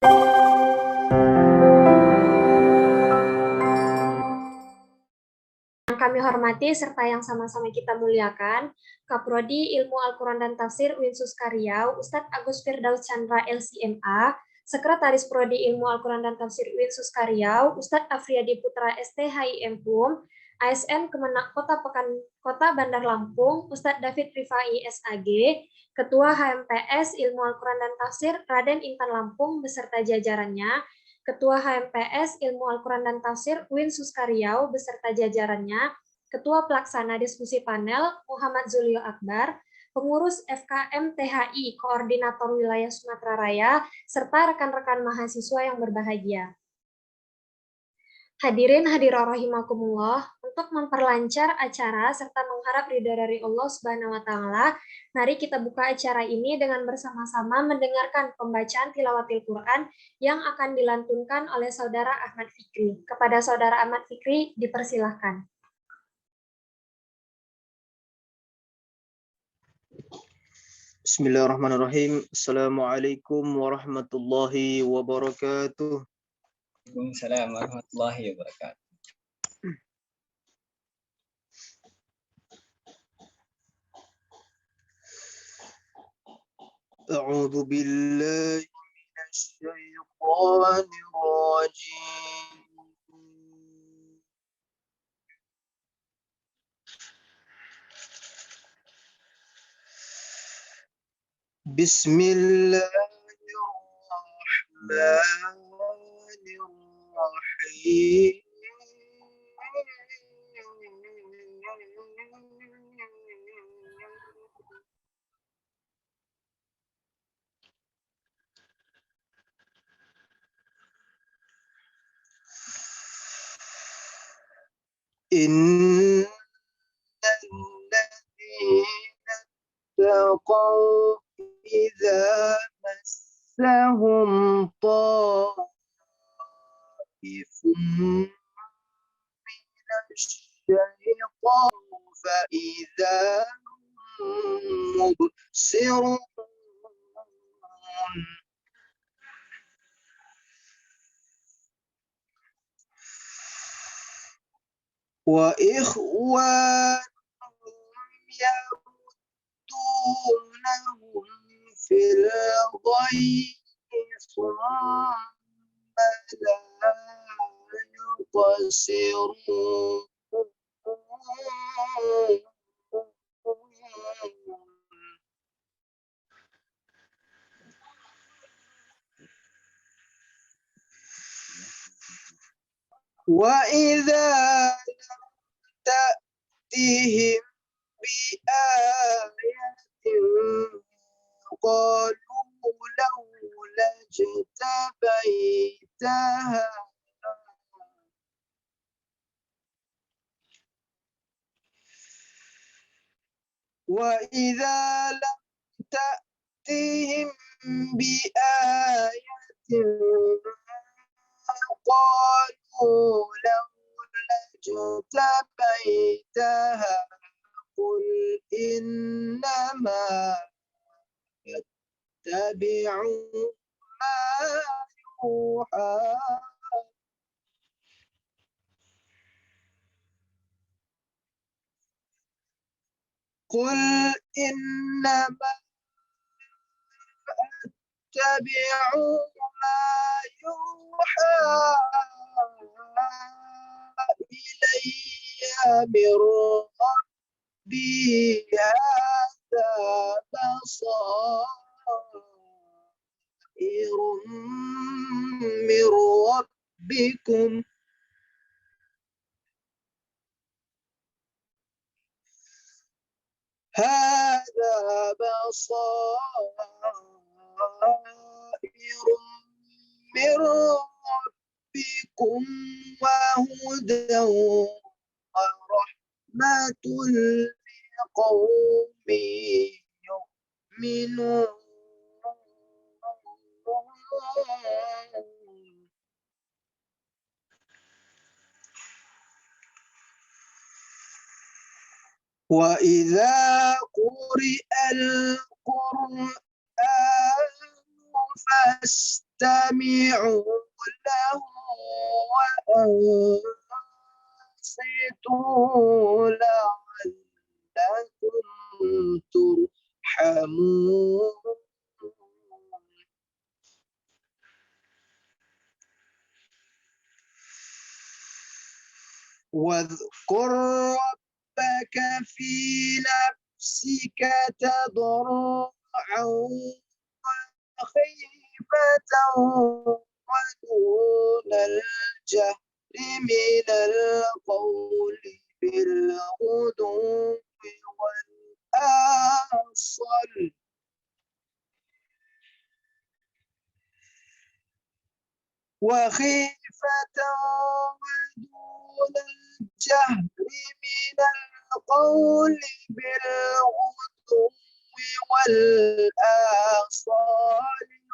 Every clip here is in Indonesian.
Yang kami hormati serta yang sama-sama kita muliakan, Kaprodi Ilmu Al-Quran dan Tafsir Winsus Karyau, Ustadz Agus Firdaus Chandra LCMA, Sekretaris Prodi Ilmu Al-Quran dan Tafsir Winsus Karyau, Ustadz Afriyadi Putra STHIM PUM, ASN Kemenak Kota Bandar Lampung, Ustadz David Rifai SAG, Ketua HMPS Ilmu Al-Quran dan Tafsir Raden Intan Lampung beserta jajarannya, Ketua HMPS Ilmu Al-Quran dan Tafsir Winsus Karyau beserta jajarannya, Ketua Pelaksana Diskusi Panel Muhammad Zulio Akbar, pengurus FKM THI Koordinator Wilayah Sumatera Raya, serta rekan-rekan mahasiswa yang berbahagia. Hadirin hadirat rahimakumullah, untuk memperlancar acara serta mengharap ridha dari Allah Subhanahu wa taala, mari kita buka acara ini dengan bersama-sama mendengarkan pembacaan tilawatil Quran yang akan dilantunkan oleh Saudara Ahmad Fikri. Kepada Saudara Ahmad Fikri dipersilahkan. Bismillahirrahmanirrahim. Assalamualaikum warahmatullahi wabarakatuh. Waalaikumsalam warahmatullahi wabarakatuh. A'udzu billahi minasy syaithanir rajim. Bismillahirrahmanirrahim. Innal ladzina taqaw idza massahum ta'ifun minasyaitan fa idza mubsirun wa ikhwanuhum yamudunahum fil ghayyi thumma la yuqsirun. Wa idza lam ta'tihim bi ayatin qalu lawla jtabaitaha wa idza lam ta'tihim bi ayatin qalu lawla jtabaitaha qul innama yattabi'u ma yuha qul innama yattabi'u ma yuha ilayya min rabbi hadza basairun min rabbikum hadza basairun min rabbikum wa hudan wa rahmatun liqaumin yu'minun. Wa idza quri'al Qur'anu فاستمعوا له وأنصتوا لعلكم ترحمون. واذكر ربك في نفسك تضرعا وخيفة ودون الجهر من القول بالغدو والآصل وخيفة ودون الجهر من القول بالغدو والآصال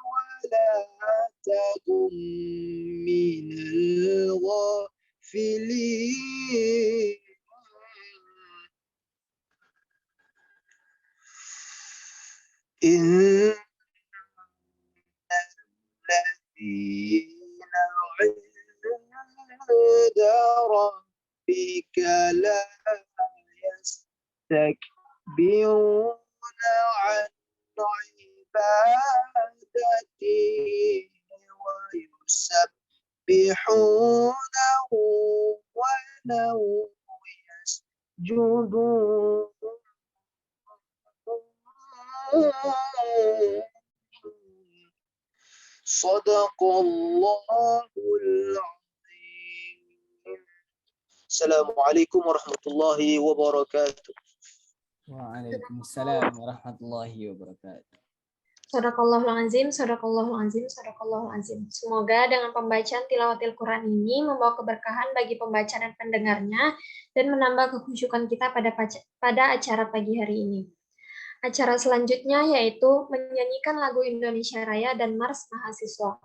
ولا تكن من الغافلين. إن الذين عند ربك لا يستكبرون عن عبادته ويسبحونه وله يسجدون. صدق الله العظيم. السلام عليكم ورحمة الله وبركاته. Waalaikumsalam warahmatullahi wabarakatuh. Sadaqallahul azim, sadaqallahul azim, sadaqallahul azim. Semoga dengan pembacaan tilawatil Quran ini membawa keberkahan bagi pembaca dan pendengarnya dan menambah kekhusyukan kita pada acara pagi hari ini. Acara selanjutnya yaitu menyanyikan lagu Indonesia Raya dan Mars Mahasiswa.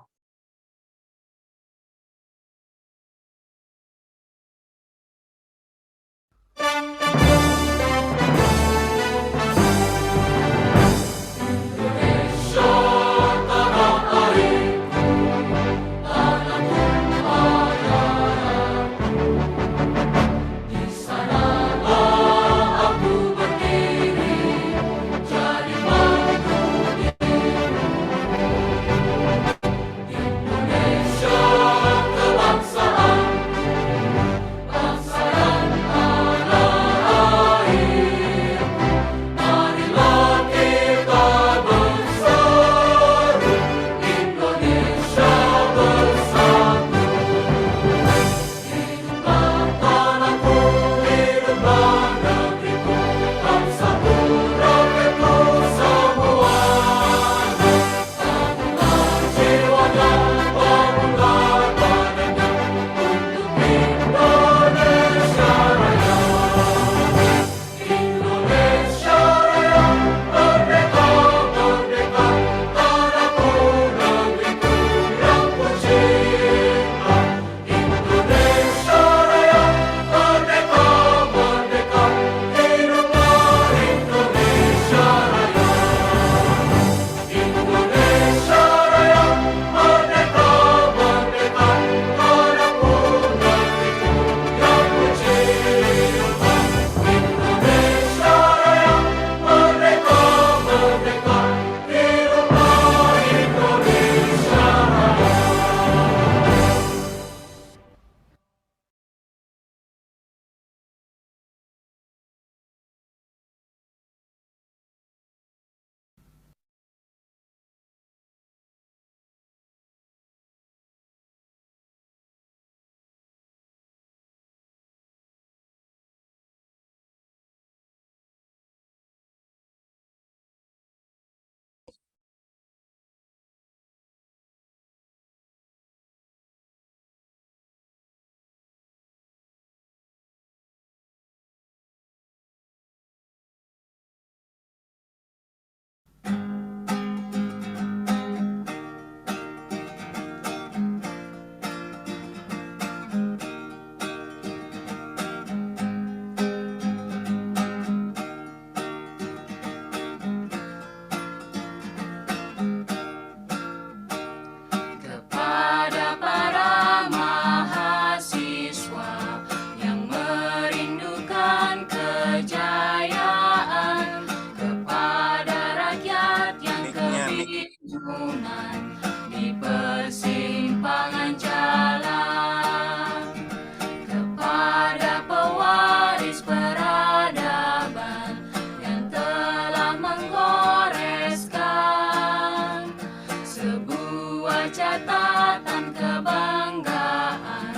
catatan kebanggaan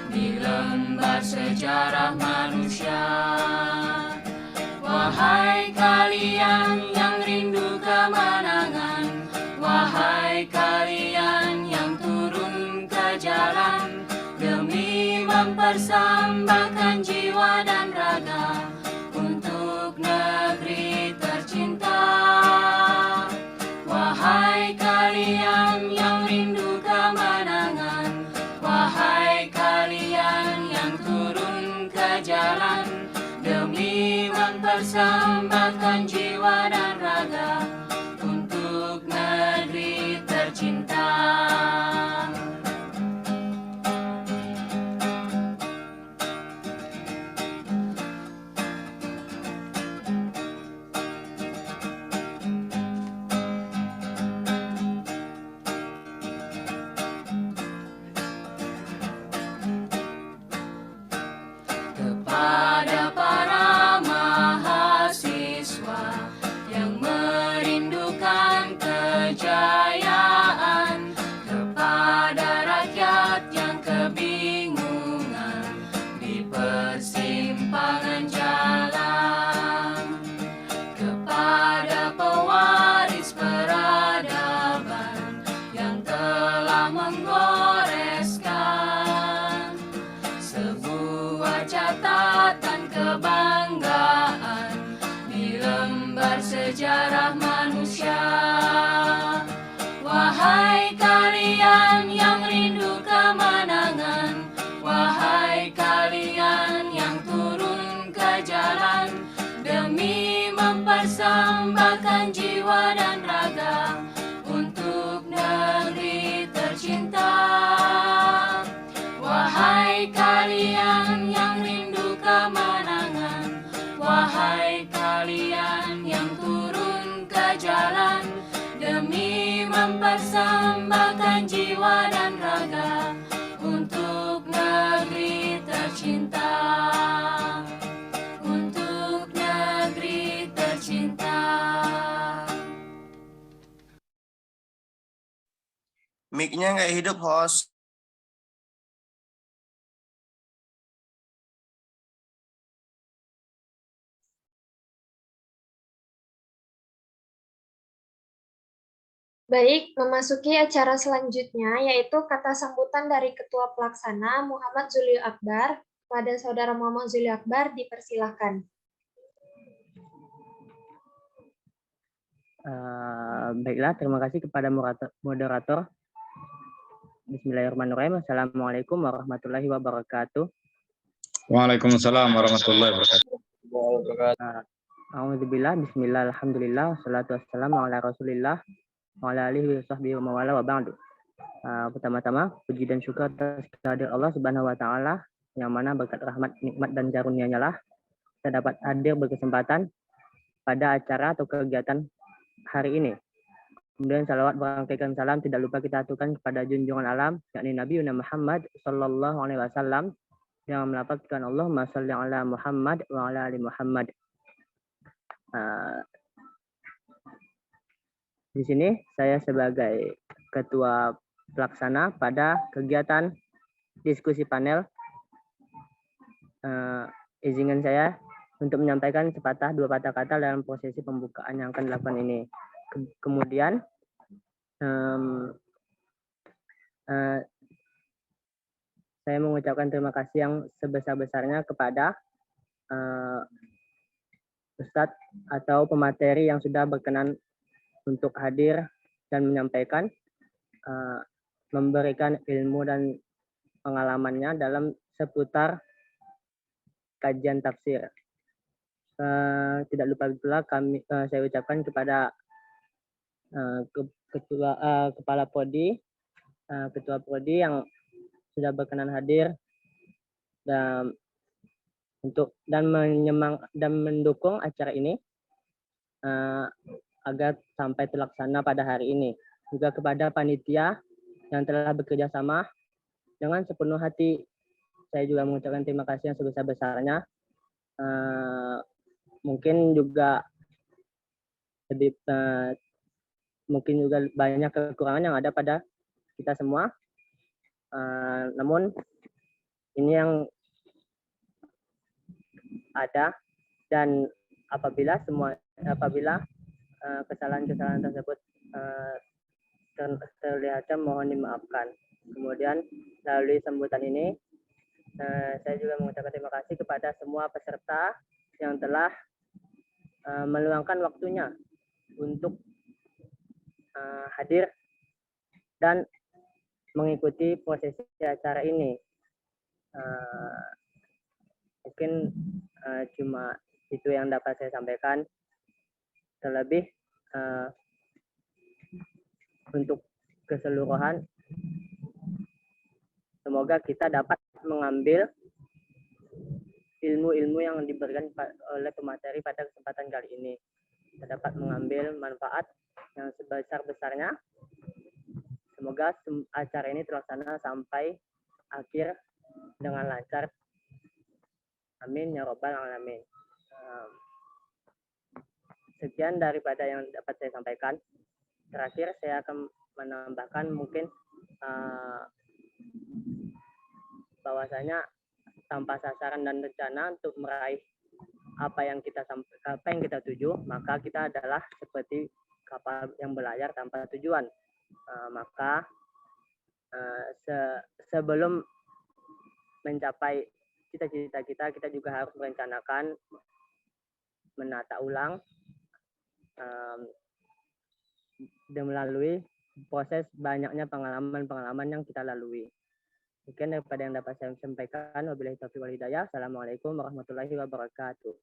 di lembar sejarah manusia. Wahai kalian yang rindu kemenangan, wahai kalian yang turun ke jalan demi mempersembahkan jiwa dan raga untuk negeri tercinta. Wahai kalian yang rindu kemenangan, wahai kalian yang turun ke jalan demi mempersembahkan jiwa dan raga untuk negeri tercinta. Kepada para mahasiswa yang merindukan kejayaan, kepada rakyat yang kebingungan di persimpangan jalan, kepada pewaris peradaban yang telah menggoreskan sebuah catatan kebanggaan di lembar sejarah manusia. Wahai kalian yang rindu kemenangan, wahai kalian yang turun ke jalan demi mempersembahkan jiwa dan raga untuk negeri tercinta. Wahai kalian yang rindu kemenangan, wahai kalian yang turun ke jalan demi mempersembahkan jiwa dan raga untuk negeri tercinta. Untuk negeri tercinta. Mic-nya nggak hidup, host. Baik, memasuki acara selanjutnya, yaitu kata sambutan dari Ketua Pelaksana Muhammad Zulio Akbar. Kepada Saudara Muhammad Zulio Akbar, dipersilahkan. Baiklah, terima kasih kepada moderator. Bismillahirrahmanirrahim. Assalamualaikum warahmatullahi wabarakatuh. Waalaikumsalam warahmatullahi wabarakatuh. Alhamdulillah, bismillah, alhamdulillah, wassalatu wassalamu ala rasulillah, wa ala alihi wa sahbihi wa mawala wa ba'du. Pertama-tama, puji dan syukur atas kehadirat Allah Subhanahu wa Ta'ala, yang mana berkat rahmat, nikmat, dan karunia-Nya lah kita dapat hadir berkesempatan pada acara atau kegiatan hari ini. Kemudian salawat berangkaikan salam tidak lupa kita aturkan kepada junjungan alam, yakni Nabi Muhammad Sallallahu Alaihi Wasallam, yang melafazkan Allahumma shalli ala Muhammad wa ala ali Muhammad. Di sini saya sebagai ketua pelaksana pada kegiatan diskusi panel, izinkan saya untuk menyampaikan sepatah dua patah kata dalam prosesi pembukaan yang akan dilakukan ini. Kemudian saya mengucapkan terima kasih yang sebesar-besarnya kepada Ustadz atau pemateri yang sudah berkenan untuk hadir dan menyampaikan, memberikan ilmu dan pengalamannya dalam seputar kajian tafsir. Tidak lupa pula saya ucapkan kepada kepala prodi, ketua prodi yang sudah berkenan hadir dan mendukung acara ini agar sampai terlaksana pada hari ini. Juga kepada panitia yang telah bekerja sama dengan sepenuh hati, saya juga mengucapkan terima kasih yang sebesar-besarnya. Mungkin juga mungkin juga banyak kekurangan yang ada pada kita semua. Namun ini yang ada, dan apabila kesalahan-kesalahan tersebut terlihatnya, mohon dimaafkan. Kemudian melalui sambutan ini saya juga mengucapkan terima kasih kepada semua peserta yang telah meluangkan waktunya untuk hadir dan mengikuti prosesi acara ini. Mungkin cuma itu yang dapat saya sampaikan. Terlebih untuk keseluruhan, semoga kita dapat mengambil ilmu-ilmu yang diberikan oleh pemateri pada kesempatan kali ini. Kita dapat mengambil manfaat yang sebesar-besarnya. Semoga acara ini terlaksana sampai akhir dengan lancar. Amin ya robbal alamin. Sekian daripada yang dapat saya sampaikan. Terakhir saya akan menambahkan mungkin bahwasanya tanpa sasaran dan rencana untuk meraih apa yang kita tuju, maka kita adalah seperti kapal yang berlayar tanpa tujuan. Maka sebelum mencapai cita-cita kita juga harus merencanakan, menata ulang, dan melalui proses banyaknya pengalaman yang kita lalui. Mungkin daripada yang dapat saya sampaikan. Wabillahi taufiq wal hidayah. Assalamualaikum warahmatullahi wabarakatuh.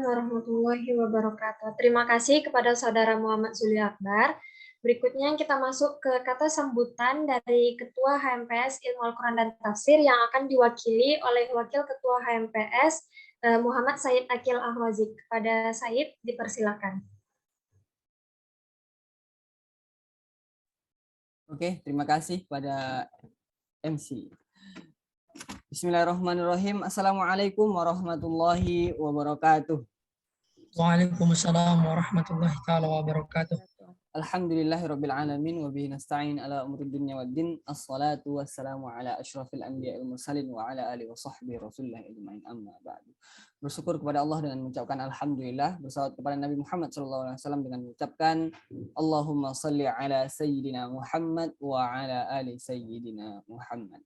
Warahmatullahi wabarakatuh. Terima kasih kepada Saudara Muhammad Zuli Akbar. Berikutnya kita masuk ke kata sambutan dari Ketua HMPS Ilmu Al-Quran dan Tafsir yang akan diwakili oleh Wakil Ketua HMPS Muhammad Said Akil Ahwazik. Kepada Said, dipersilakan. Oke, terima kasih pada MC. Bismillahirrahmanirrahim. Assalamualaikum warahmatullahi wabarakatuh. Waalaikumsalam warahmatullahi taala wabarakatuh. Alhamdulillahirabbil alamin wa bihi nasta'in ala umuri dunya waddin. Assalatu wassalamu ala asyrafil anbiya'il mursalin wa ala alihi wa sahbihi rasulillah ajmain, amma ba'du. Bersyukur kepada Allah dengan mengucapkan alhamdulillah, bersalawat kepada Nabi Muhammad SAW dengan mengucapkan Allahumma salli ala sayyidina Muhammad wa ala ali sayyidina Muhammad.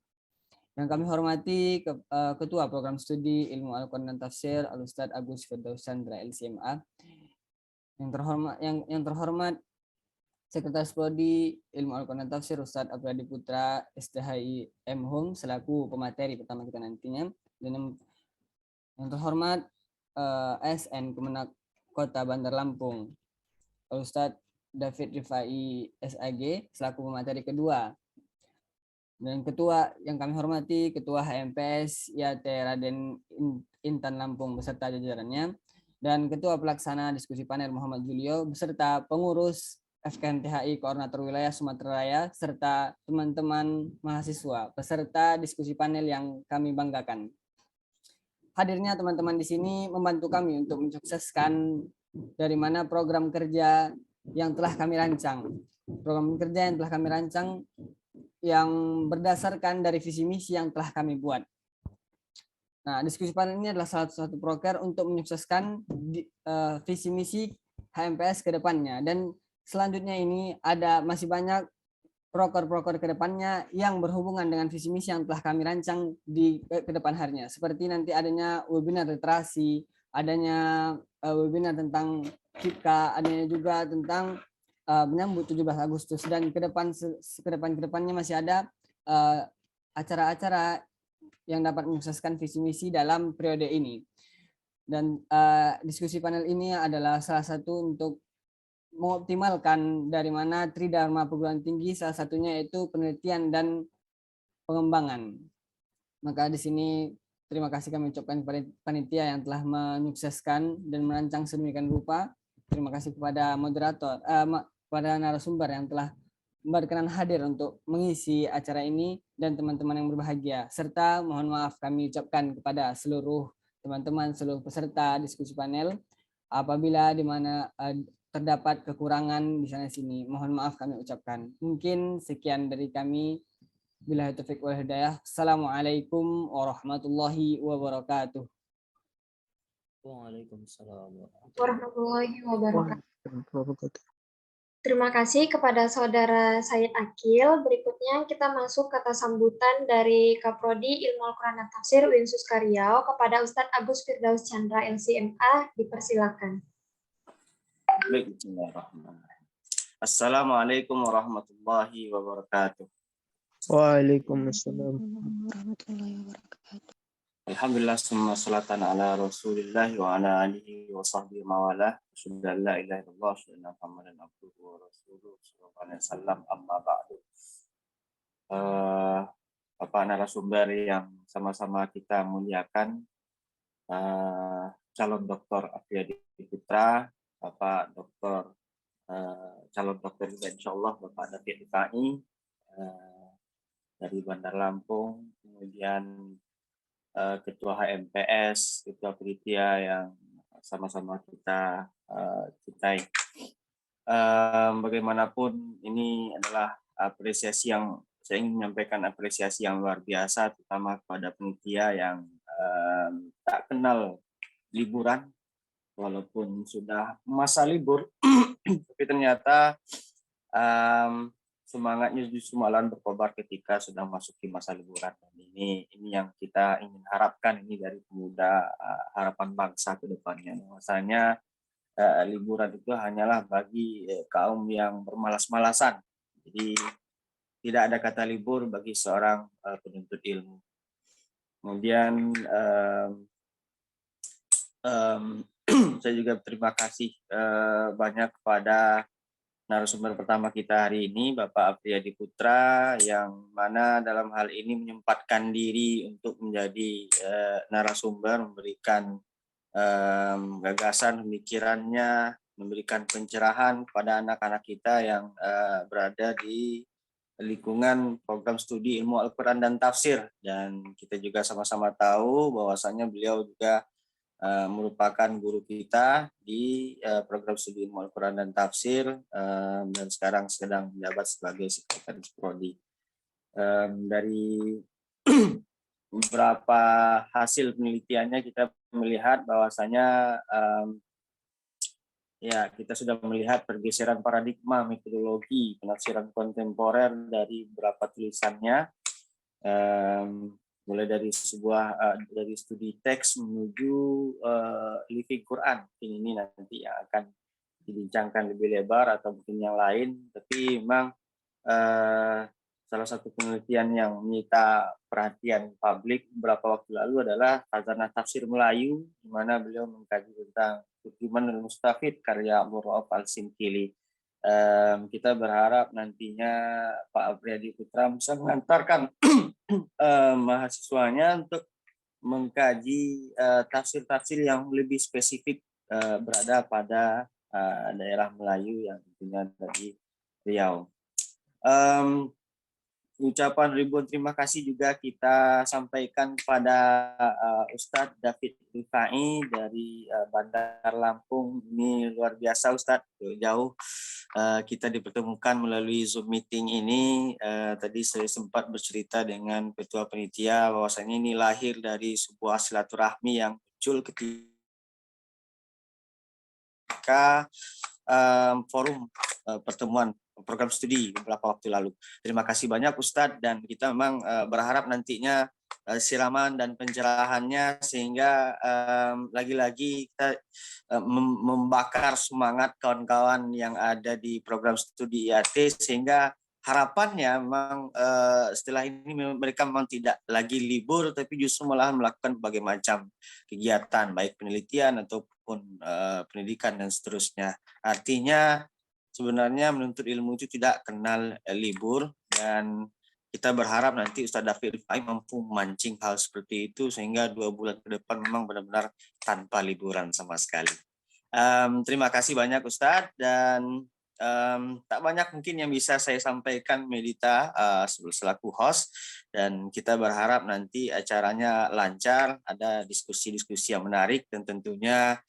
Yang kami hormati Ketua Program Studi Ilmu Al-Quran dan Tafsir Al-Ustadz Agus Firdaus Chandra LCMA. Yang terhormat Sekretaris Prodi Ilmu Al-Quran dan Tafsir Ustadz Apriyadi Putra STHI M.Hum selaku pemateri pertama kita nantinya. Dan yang terhormat ASN Kemenak Kota Bandar Lampung Ustadz David Rifai SAG selaku pemateri kedua. Dan ketua yang kami hormati Ketua HMPS YT Raden Intan Lampung beserta jajarannya, dan Ketua Pelaksana Diskusi Panel Muhammad Julio beserta pengurus FKMTHI Koordinator Wilayah Sumatera Raya serta teman-teman mahasiswa peserta diskusi panel yang kami banggakan. Hadirnya teman-teman di sini membantu kami untuk mensukseskan dari mana program kerja yang telah kami rancang. Program kerja yang telah kami rancang yang berdasarkan dari visi misi yang telah kami buat. Nah, diskusi panel ini adalah salah satu proker untuk menyukseskan visi misi HMPS ke depannya. Dan selanjutnya ini ada masih banyak proker-proker ke depannya yang berhubungan dengan visi misi yang telah kami rancang di ke depan harinya. Seperti nanti adanya webinar literasi, adanya webinar tentang FIPKA, adanya juga tentang menyambut 17 Agustus, dan kedepannya masih ada acara-acara yang dapat menyukseskan visi misi dalam periode ini. Dan diskusi panel ini adalah salah satu untuk mengoptimalkan dari mana Tridharma perguruan tinggi, salah satunya yaitu penelitian dan pengembangan. Maka di sini terima kasih kami ucapkan kepada panitia yang telah menyukseskan dan merancang sedemikian rupa. Terima kasih kepada moderator, kepada narasumber yang telah berkenan hadir untuk mengisi acara ini, dan teman-teman yang berbahagia. Serta mohon maaf kami ucapkan kepada seluruh teman-teman, seluruh peserta diskusi panel apabila di mana terdapat kekurangan di sana sini, mohon maaf kami ucapkan. Mungkin sekian dari kami. Billahi taufiq wal hidayah. Assalamualaikum warahmatullahi wabarakatuh. Waalaikumsalam warahmatullahi wabarakatuh. wabarakatuh. Terima kasih kepada Saudara Said Akil. Berikutnya kita masuk kata sambutan dari Kaprodi Ilmu Al-Quran dan Tafsir UIN Suskariau kepada Ustadz Agus Firdaus Chandra LCMA. Dipersilakan. Baik, bismillahirrahmanirrahim. Assalamualaikum warahmatullahi wabarakatuh. Waalaikumsalam. Alhamdulillah, summa salatan ala rasulillah wa ala alihi wa sahbihi mawala. Asyhadu an la ilaha illallah wa asyhadu anna Muhammadan abduhu wa rasuluhu sallallahu alaihi wasallam, amma ba'du. Bapak narasumber yang sama-sama kita muliakan, calon Dr. Afriyadi Putra, Bapak Dr. calon dokter juga insyaallah Bapak David Rifai dari Bandar Lampung, kemudian Ketua HMPS, Ketua Panitia yang sama-sama kita cintai. Bagaimanapun ini adalah apresiasi yang saya ingin menyampaikan, apresiasi yang luar biasa, terutama kepada panitia yang tak kenal liburan, walaupun sudah masa libur, tapi ternyata semangatnya justru malah berkobar ketika sudah masuk di masa liburan. Ini yang kita ingin harapkan ini dari pemuda harapan bangsa ke depannya. Bahwasanya liburan itu hanyalah bagi kaum yang bermalas-malasan. Jadi tidak ada kata libur bagi seorang penuntut ilmu. Kemudian saya juga berterima kasih banyak kepada narasumber pertama kita hari ini, Bapak Afriyadi Putra, yang mana dalam hal ini menyempatkan diri untuk menjadi narasumber, memberikan gagasan pemikirannya, memberikan pencerahan kepada anak-anak kita yang berada di lingkungan program studi ilmu Al-Quran dan Tafsir. Dan kita juga sama-sama tahu bahwasanya beliau juga merupakan guru kita di program studi ilmu Al-Quran dan Tafsir, dan sekarang sedang menjabat sebagai sekretaris prodi. Dari beberapa hasil penelitiannya kita melihat bahwasanya ya kita sudah melihat pergeseran paradigma metodologi penafsiran kontemporer dari beberapa tulisannya, mulai dari dari studi teks menuju living Quran. Ini nanti yang akan dibincangkan lebih lebar atau mungkin yang lain, tapi memang salah satu penelitian yang menyita perhatian publik beberapa waktu lalu adalah Khazanah Tafsir Melayu, di mana beliau mengkaji tentang Tukiman dan Mustafid karya Abu Rauf Al-Simkili. Kita berharap nantinya Pak Afriyadi Putra bisa mengantarkan mahasiswanya untuk mengkaji tafsir-tafsir yang lebih spesifik berada pada daerah Melayu yang tentunya dari Riau. Ucapan ribuan terima kasih juga kita sampaikan kepada Ustadz David Rifai dari Bandar Lampung. Ini luar biasa Ustadz, jauh kita dipertemukan melalui Zoom meeting ini. Tadi saya sempat bercerita dengan Ketua Panitia bahwasanya ini lahir dari sebuah silaturahmi yang muncul ketika forum pertemuan program studi beberapa waktu lalu. Terima kasih banyak Ustadz, dan kita memang berharap nantinya siraman dan pencerahannya sehingga lagi-lagi kita membakar semangat kawan-kawan yang ada di program studi IAT, sehingga harapannya memang setelah ini mereka memang tidak lagi libur, tapi justru malahan melakukan berbagai macam kegiatan, baik penelitian ataupun pendidikan dan seterusnya. Artinya sebenarnya menuntut ilmu itu tidak kenal libur, dan kita berharap nanti Ustadz David Rifai mampu memancing hal seperti itu sehingga 2 bulan ke depan memang benar-benar tanpa liburan sama sekali. Terima kasih banyak Ustadz, dan tak banyak mungkin yang bisa saya sampaikan, Medita, selaku host, dan kita berharap nanti acaranya lancar, ada diskusi-diskusi yang menarik, dan tentunya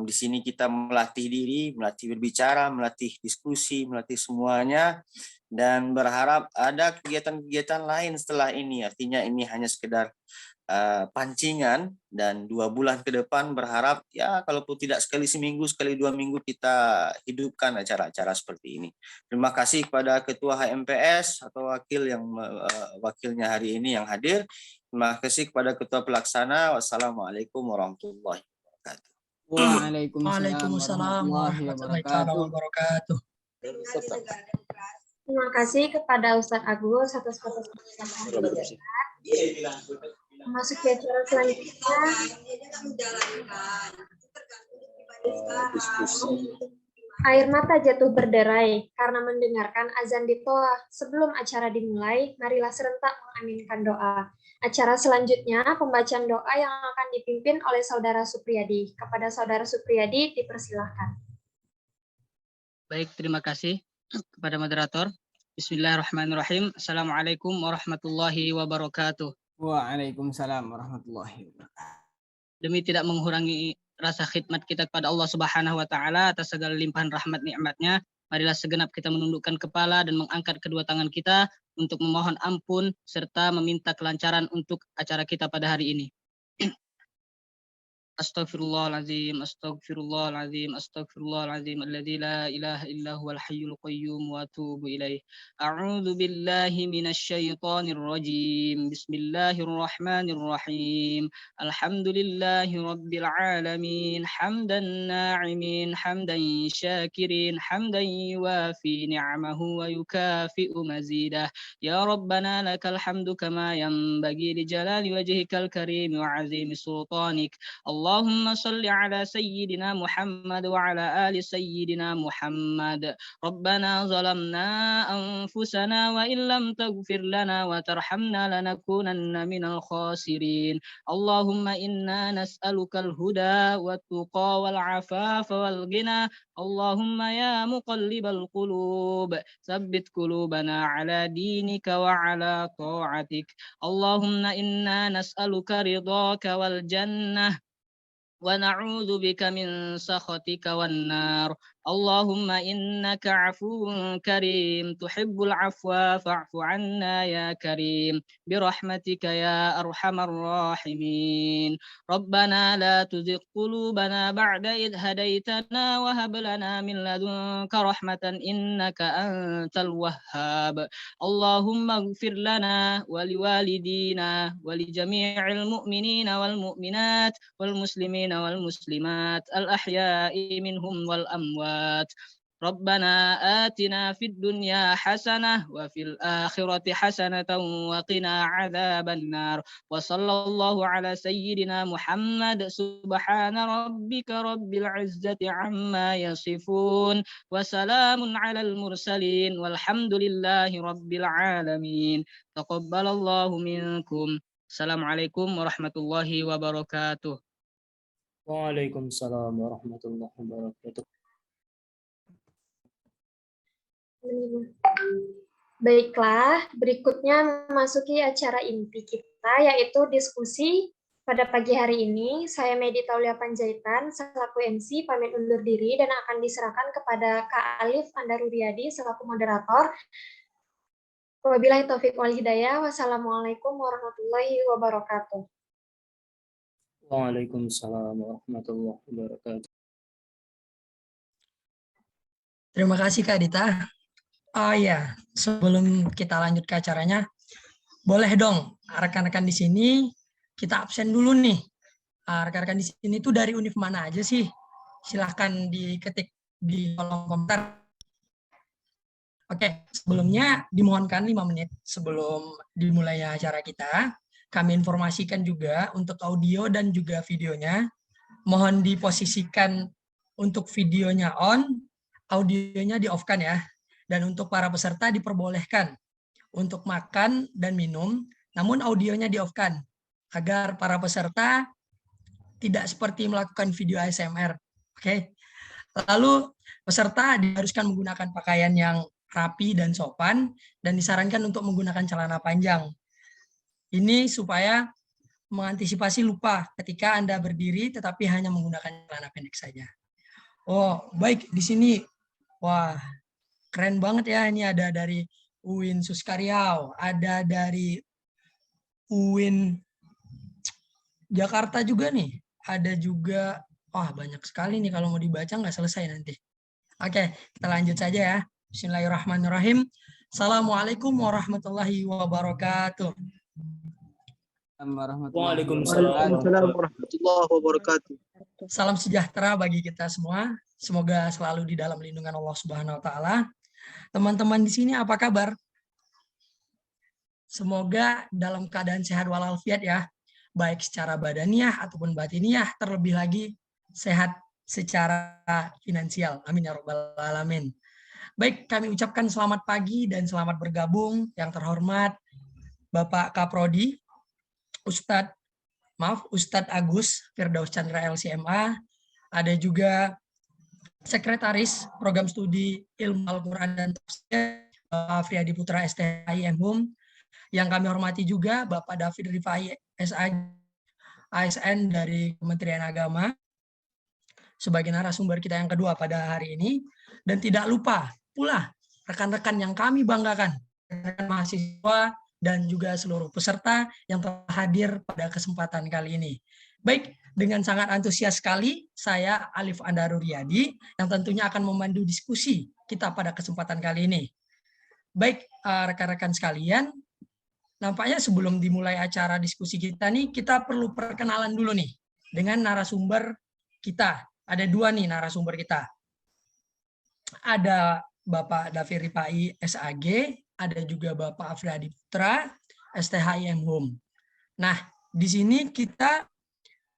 di sini kita melatih diri, melatih berbicara, melatih diskusi, melatih semuanya, dan berharap ada kegiatan-kegiatan lain setelah ini. Artinya ini hanya sekedar pancingan, dan 2 bulan ke depan berharap ya kalaupun tidak sekali seminggu, sekali 2 minggu kita hidupkan acara-acara seperti ini. Terima kasih kepada Ketua HMPS atau wakilnya hari ini yang hadir. Terima kasih kepada Ketua Pelaksana. Wassalamualaikum warahmatullahi wabarakatuh. Waalaikumsalam warahmatullahi wabarakatuh. Terima kasih kepada Ustadz Agus atas pertanyaan. Masuk ke acara selanjutnya. Air mata jatuh berderai karena mendengarkan azan di toa. Sebelum acara dimulai, marilah serentak mengaminkan doa. Acara selanjutnya, pembacaan doa yang akan dipimpin oleh Saudara Supriyadi. Kepada Saudara Supriyadi, dipersilahkan. Baik, terima kasih kepada moderator. Bismillahirrahmanirrahim. Assalamualaikum warahmatullahi wabarakatuh. Waalaikumsalam warahmatullahi wabarakatuh. Demi tidak mengurangi rasa khidmat kita kepada Allah Subhanahu wa taala atas segala limpahan rahmat nikmatnya, marilah segenap kita menundukkan kepala dan mengangkat kedua tangan kita untuk memohon ampun serta meminta kelancaran untuk acara kita pada hari ini. Astaghfirullahaladzim, astaghfirullahaladzim, astaghfirullahaladzim, alladzi la ilaha illa huwal hayyul qayyum wa atubu ilaih. A'udzu billahi minasyaitonir rajim. Bismillahirrahmanirrahim. Alhamdulillahi rabbil alamin. Hamdan na'imin, hamdan syakirin, hamdan yuwafi ni'amahu wa yukafi'u mazidah. Ya Rabbana lakal hamdu kama yanbaghi li jalali wajhikal karim wa 'azimi sultanik. اللهم صل على سيدنا محمد وعلى آل سيدنا محمد. ربنا ظلمنا أنفسنا وإن لم تغفر لنا وترحمنا لنكونن من الخاسرين. اللهم إنا نسألك الهدى والتقى والعفاف والغنى. اللهم يا مقلب القلوب ثبت قلوبنا على دينك وعلى طاعتك. اللهم إنا نسألك رضاك والجنة ونعوذ بك من سخطك والنار. اللهم إنك عفو كريم تحب العفو فاعف عنا يا كريم برحمتك يا أرحم الراحمين. ربنا لا تزغ قلوبنا بعد إذ هديتنا وهب لنا من لدنك رحمة إنك أنت الوهاب. اللهم اغفر لنا ولوالدينا ولجميع المؤمنين والمؤمنات والمسلمين والمسلمات الأحياء منهم والأموات. ربنا آتنا في الدنيا حسنة وفي الآخرة حسنة وقنا عذاب النار. وصلى الله على سيدنا محمد. سبحان ربك رب العزة عما يصفون وسلام على المرسلين والحمد لله رب العالمين. تقبل الله منكم. السلام عليكم ورحمة الله وبركاته. Waalaikumsalam warahmatullahi wabarakatuh. Baiklah, berikutnya memasuki acara inti kita, yaitu diskusi pada pagi hari ini. Saya Medita Aulia Panjaitan, selaku MC, pamit undur diri dan akan diserahkan kepada Kak Alif Andaruriadi, selaku moderator. Wabillahi taufiq wal hidayah. Wassalamualaikum warahmatullahi wabarakatuh. Waalaikumsalam warahmatullahi wabarakatuh. Terima kasih Kak Dita. Oh ya, sebelum kita lanjut ke acaranya, boleh dong rekan-rekan di sini kita absen dulu nih. Rekan-rekan di sini tuh dari univ mana aja sih? Silahkan diketik di kolom komentar. Oke, sebelumnya dimohonkan 5 menit sebelum dimulainya acara kita. Kami informasikan juga untuk audio dan juga videonya. Mohon diposisikan untuk videonya on, audionya di-off-kan ya. Dan untuk para peserta diperbolehkan untuk makan dan minum, namun audionya di-off-kan. Agar para peserta tidak seperti melakukan video ASMR. Oke. Lalu peserta diharuskan menggunakan pakaian yang rapi dan sopan dan disarankan untuk menggunakan celana panjang. Ini supaya mengantisipasi lupa ketika Anda berdiri tetapi hanya menggunakan celana pendek saja. Oh, baik, di sini. Wah, keren banget ya. Ini ada dari UIN Suskaryau, ada dari UIN Jakarta juga nih. Ada juga, wah banyak sekali nih, kalau mau dibaca nggak selesai nanti. Oke, kita lanjut saja ya. Bismillahirrahmanirrahim. Assalamualaikum warahmatullahi wabarakatuh. Waalaikumsalam warahmatullahi wabarakatuh. Salam sejahtera bagi kita semua. Semoga selalu di dalam lindungan Allah Subhanahu wa taala. Teman-teman di sini apa kabar? Semoga dalam keadaan sehat walafiat ya. Baik secara badaniah ataupun batiniah, terlebih lagi sehat secara finansial. Amin ya rabbal alamin. Baik, kami ucapkan selamat pagi dan selamat bergabung yang terhormat Bapak Kaprodi, Ustadz Agus Firdaus Chandra LCMA, ada juga Sekretaris Program Studi Ilmu Al-Quran dan Tafsir, Bapak Afriyadi Putra STHI MHUM, yang kami hormati juga Bapak David Rifai ASN dari Kementerian Agama, sebagai narasumber kita yang kedua pada hari ini, dan tidak lupa pula rekan-rekan yang kami banggakan, rekan mahasiswa dan juga seluruh peserta yang telah hadir pada kesempatan kali ini. Baik, dengan sangat antusias sekali, saya Alif Andarur Riyadi yang tentunya akan memandu diskusi kita pada kesempatan kali ini. Baik, rekan-rekan sekalian, nampaknya sebelum dimulai acara diskusi kita nih, kita perlu perkenalan dulu nih dengan narasumber kita. Ada dua nih narasumber kita. Ada Bapak David Rifai SAG, ada juga Bapak Afriyadi Putra STHI MHUM. Nah, di sini kita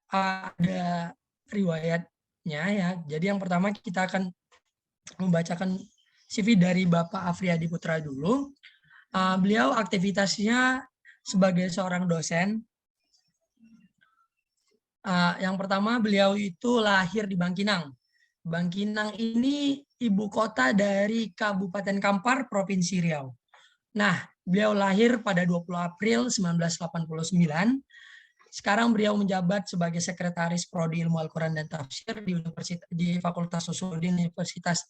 ada riwayatnya ya. Jadi yang pertama kita akan membacakan CV dari Bapak Afriyadi Putra dulu. Beliau aktivitasnya sebagai seorang dosen. Yang pertama, beliau itu lahir di Bangkinang. Bangkinang ini ibu kota dari Kabupaten Kampar, Provinsi Riau. Nah, beliau lahir pada 20 April 1989. Sekarang beliau menjabat sebagai Sekretaris Prodi Ilmu Al-Quran dan Tafsir di Fakultas Usuluddin Universitas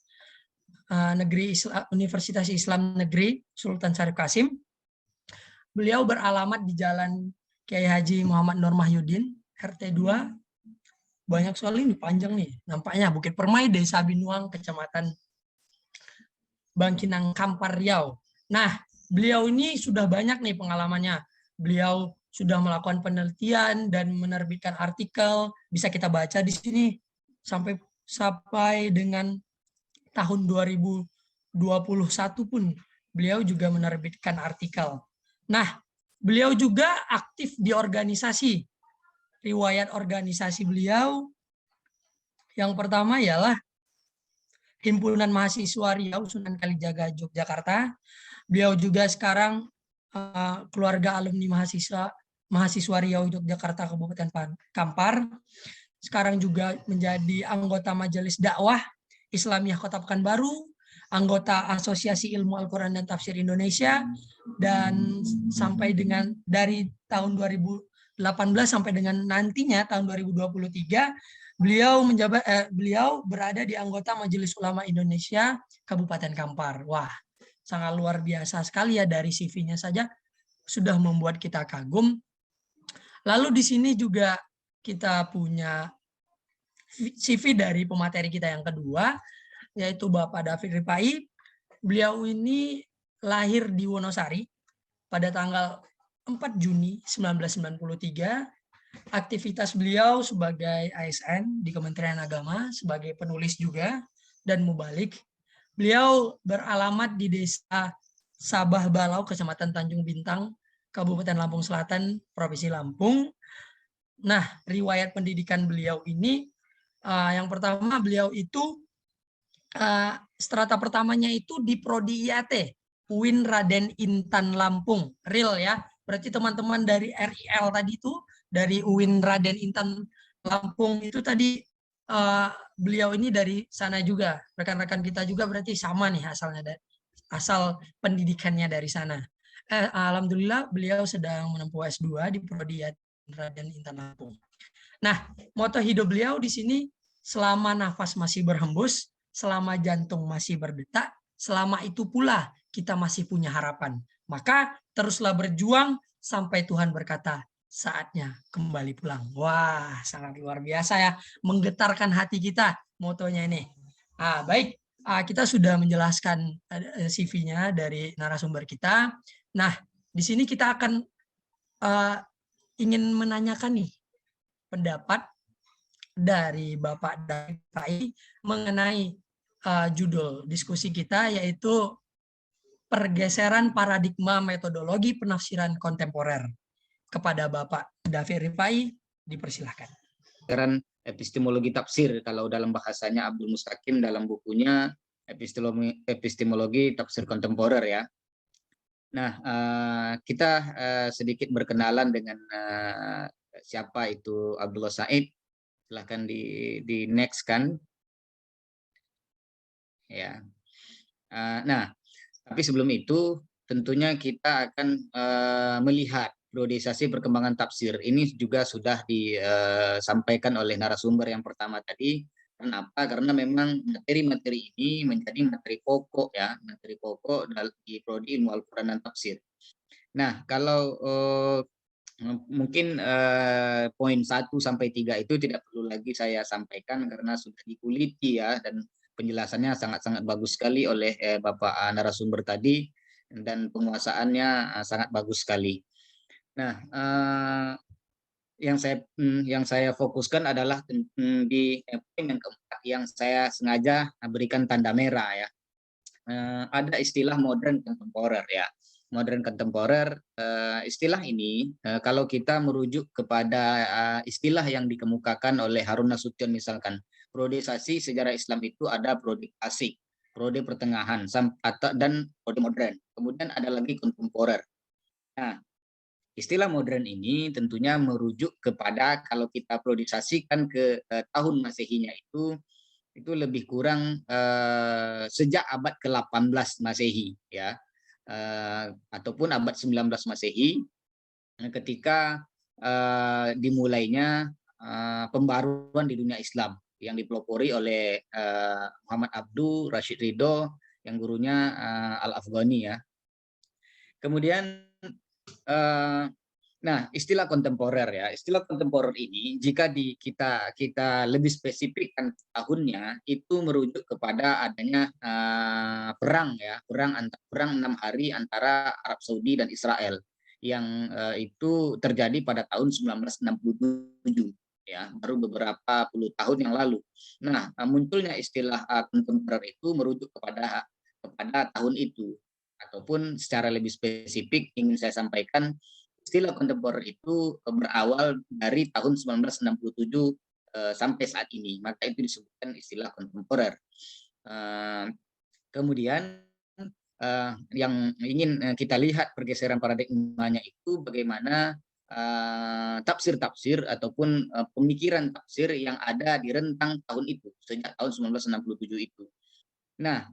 Islam Negeri Sultan Syarif Kasim. Beliau beralamat di Jalan Kiai Haji Muhammad Nur Mahyudin, RT 2. Banyak sekali ini, panjang nih. Nampaknya Bukit Permai, Desa Binuang, Kecamatan Bangkinang, Kampar, Riau. Nah, beliau ini sudah banyak nih pengalamannya. Beliau sudah melakukan penelitian dan menerbitkan artikel, bisa kita baca di sini sampai dengan tahun 2021 pun beliau juga menerbitkan artikel. Nah, beliau juga aktif di organisasi. Riwayat organisasi beliau yang pertama ialah Himpunan Mahasiswa Riau Sunan Kalijaga Yogyakarta. Beliau juga sekarang keluarga alumni mahasiswa Riau Yogyakarta Kabupaten Kampar. Sekarang juga menjadi anggota Majelis Dakwah Islamiyah Kota Pekanbaru, anggota Asosiasi Ilmu Al-Quran dan Tafsir Indonesia, dan sampai dengan dari tahun 2018 sampai dengan nantinya tahun 2023 beliau berada di anggota Majelis Ulama Indonesia Kabupaten Kampar. Wah, sangat luar biasa sekali ya, dari CV-nya saja sudah membuat kita kagum. Lalu di sini juga kita punya CV dari pemateri kita yang kedua, yaitu Bapak David Rifai. Beliau ini lahir di Wonosari pada tanggal 4 Juni 1993. Aktivitas beliau sebagai ASN di Kementerian Agama, sebagai penulis juga, dan mubalik. Beliau beralamat di Desa Sabah Balau, Kecamatan Tanjung Bintang, Kabupaten Lampung Selatan, Provinsi Lampung. Nah, riwayat pendidikan beliau ini, yang pertama beliau itu strata pertamanya itu di Prodi IAT, UIN Raden Intan Lampung, real ya. Berarti teman-teman dari RIL tadi itu, dari UIN Raden Intan Lampung itu tadi beliau ini dari sana juga, rekan-rekan kita juga berarti sama nih asalnya, asal pendidikannya dari sana. Alhamdulillah beliau sedang menempuh S2 di Prodi Raden Intan Lampung. Nah, moto hidup beliau di sini, selama nafas masih berhembus, selama jantung masih berdetak, selama itu pula kita masih punya harapan. Maka teruslah berjuang sampai Tuhan berkata, saatnya kembali pulang. Wah, sangat luar biasa ya, menggetarkan hati kita motonya ini. Baik, kita sudah menjelaskan CV-nya dari narasumber kita. Nah, di sini kita akan ingin menanyakan nih pendapat dari Bapak Dai mengenai judul diskusi kita, yaitu pergeseran paradigma metodologi penafsiran kontemporer. Kepada Bapak David Rifai, dipersilahkan. Epistemologi tafsir, kalau dalam bahasanya Abdul Mustaqim dalam bukunya epistemologi tafsir kontemporer ya. Nah, kita sedikit berkenalan dengan siapa itu Abdullah Said. Silahkan di next kan. Ya. Nah, tapi sebelum itu tentunya kita akan melihat periodisasi perkembangan tafsir. Ini juga sudah disampaikan oleh narasumber yang pertama tadi. Kenapa? Karena memang materi-materi ini menjadi materi pokok ya, materi pokok di prodi ilmu Al-Quran dan tafsir. Nah, kalau mungkin poin 1 sampai 3 itu tidak perlu lagi saya sampaikan karena sudah dikuliti ya, dan penjelasannya sangat-sangat bagus sekali oleh Bapak narasumber tadi, dan penguasaannya sangat bagus sekali. Nah, yang saya fokuskan adalah di poin yang keempat yang saya sengaja berikan tanda merah ya. Ada istilah modern kontemporer ya. Modern kontemporer, istilah ini kalau kita merujuk kepada istilah yang dikemukakan oleh Harun Nasution misalkan, periodisasi sejarah Islam itu ada periode klasik, periode pertengahan, dan periode modern. Kemudian ada lagi kontemporer. Nah, istilah modern ini tentunya merujuk kepada kalau kita periodisasikan ke tahun Masehinya itu lebih kurang sejak abad ke-18 Masehi ya, ataupun abad 19 Masehi ketika dimulainya pembaruan di dunia Islam yang dipelopori oleh Muhammad Abduh Rashid Ridho yang gurunya Al-Afghani ya. Kemudian nah, istilah kontemporer ya, istilah kontemporer ini jika kita lebih spesifikkan tahunnya itu merujuk kepada adanya perang 6 hari antara Arab Saudi dan Israel yang itu terjadi pada tahun 1967 ya, baru beberapa puluh tahun yang lalu. Nah, munculnya istilah kontemporer itu merujuk kepada tahun itu. Ataupun secara lebih spesifik ingin saya sampaikan, istilah kontemporer itu berawal dari tahun 1967 sampai saat ini, maka itu disebutkan istilah kontemporer. Kemudian yang ingin kita lihat pergeseran paradigmanya itu bagaimana tafsir-tafsir ataupun pemikiran tafsir yang ada di rentang tahun itu, sejak tahun 1967 itu. Nah,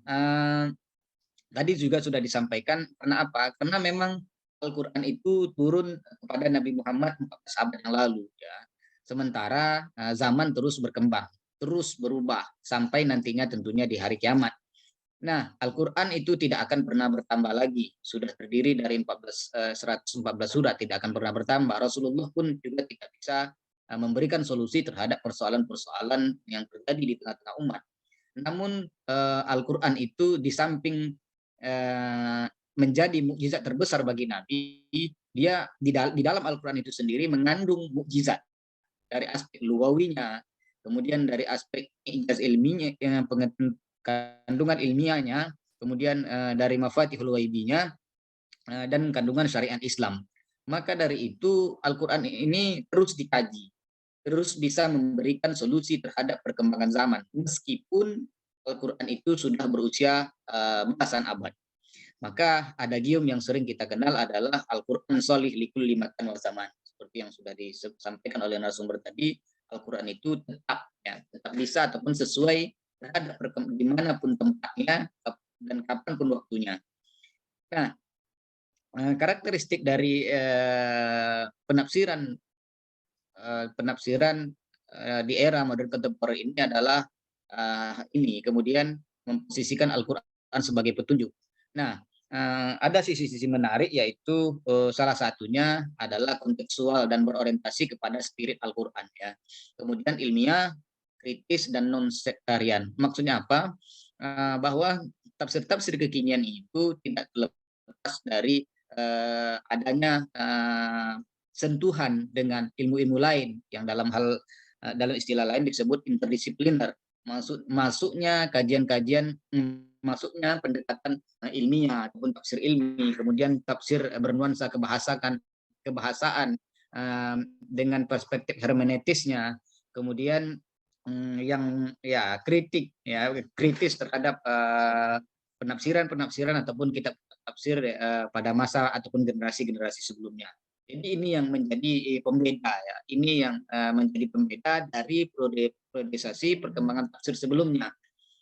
tadi juga sudah disampaikan, karena apa? Karena memang Al-Quran itu turun kepada Nabi Muhammad 14 abad yang lalu. Ya. Sementara zaman terus berkembang, terus berubah, sampai nantinya tentunya di hari kiamat. Nah, Al-Quran itu tidak akan pernah bertambah lagi. Sudah terdiri dari 114 surat, tidak akan pernah bertambah. Rasulullah pun juga tidak bisa memberikan solusi terhadap persoalan-persoalan yang terjadi di tengah-tengah umat. Namun Al-Quran itu di samping menjadi mukjizat terbesar bagi Nabi, dia di dalam Al-Quran itu sendiri mengandung mukjizat dari aspek lugawinya, kemudian dari aspek ijaz ilminya, kandungan ilmiahnya, kemudian dari mafatihul ghaibinya, dan kandungan syariat Islam. Maka dari itu Al-Quran ini terus dikaji, terus bisa memberikan solusi terhadap perkembangan zaman, meskipun Al-Quran itu sudah berusia belasan abad. Maka ada gium yang sering kita kenal adalah Al-Quran Sholih Likulli Makan wa Zaman. Seperti yang sudah disampaikan oleh narasumber tadi, Al-Quran itu tetap bisa ataupun sesuai terhadap dimanapun tempatnya dan kapanpun waktunya. Nah, karakteristik dari penafsiran di era modern kontemporer ini adalah kemudian memposisikan Al-Quran sebagai petunjuk. Nah, ada sisi-sisi menarik, yaitu salah satunya adalah kontekstual dan berorientasi kepada spirit Al-Quran, ya. Kemudian ilmiah, kritis, dan non sektarian. Maksudnya apa? Bahwa tafsir-tafsir kekinian itu tidak lepas dari adanya sentuhan dengan ilmu-ilmu lain yang dalam istilah lain disebut interdisipliner. Masuknya kajian-kajian, masuknya pendekatan ilmiah ataupun tafsir ilmi, kemudian tafsir bernuansa kebahasaan dengan perspektif hermeneutisnya, kemudian yang kritis terhadap penafsiran ataupun kitab tafsir pada masa ataupun generasi-generasi sebelumnya. Jadi ini yang menjadi pembeda, ya. Ini yang menjadi pembeda dari priorisasi perkembangan tafsir sebelumnya.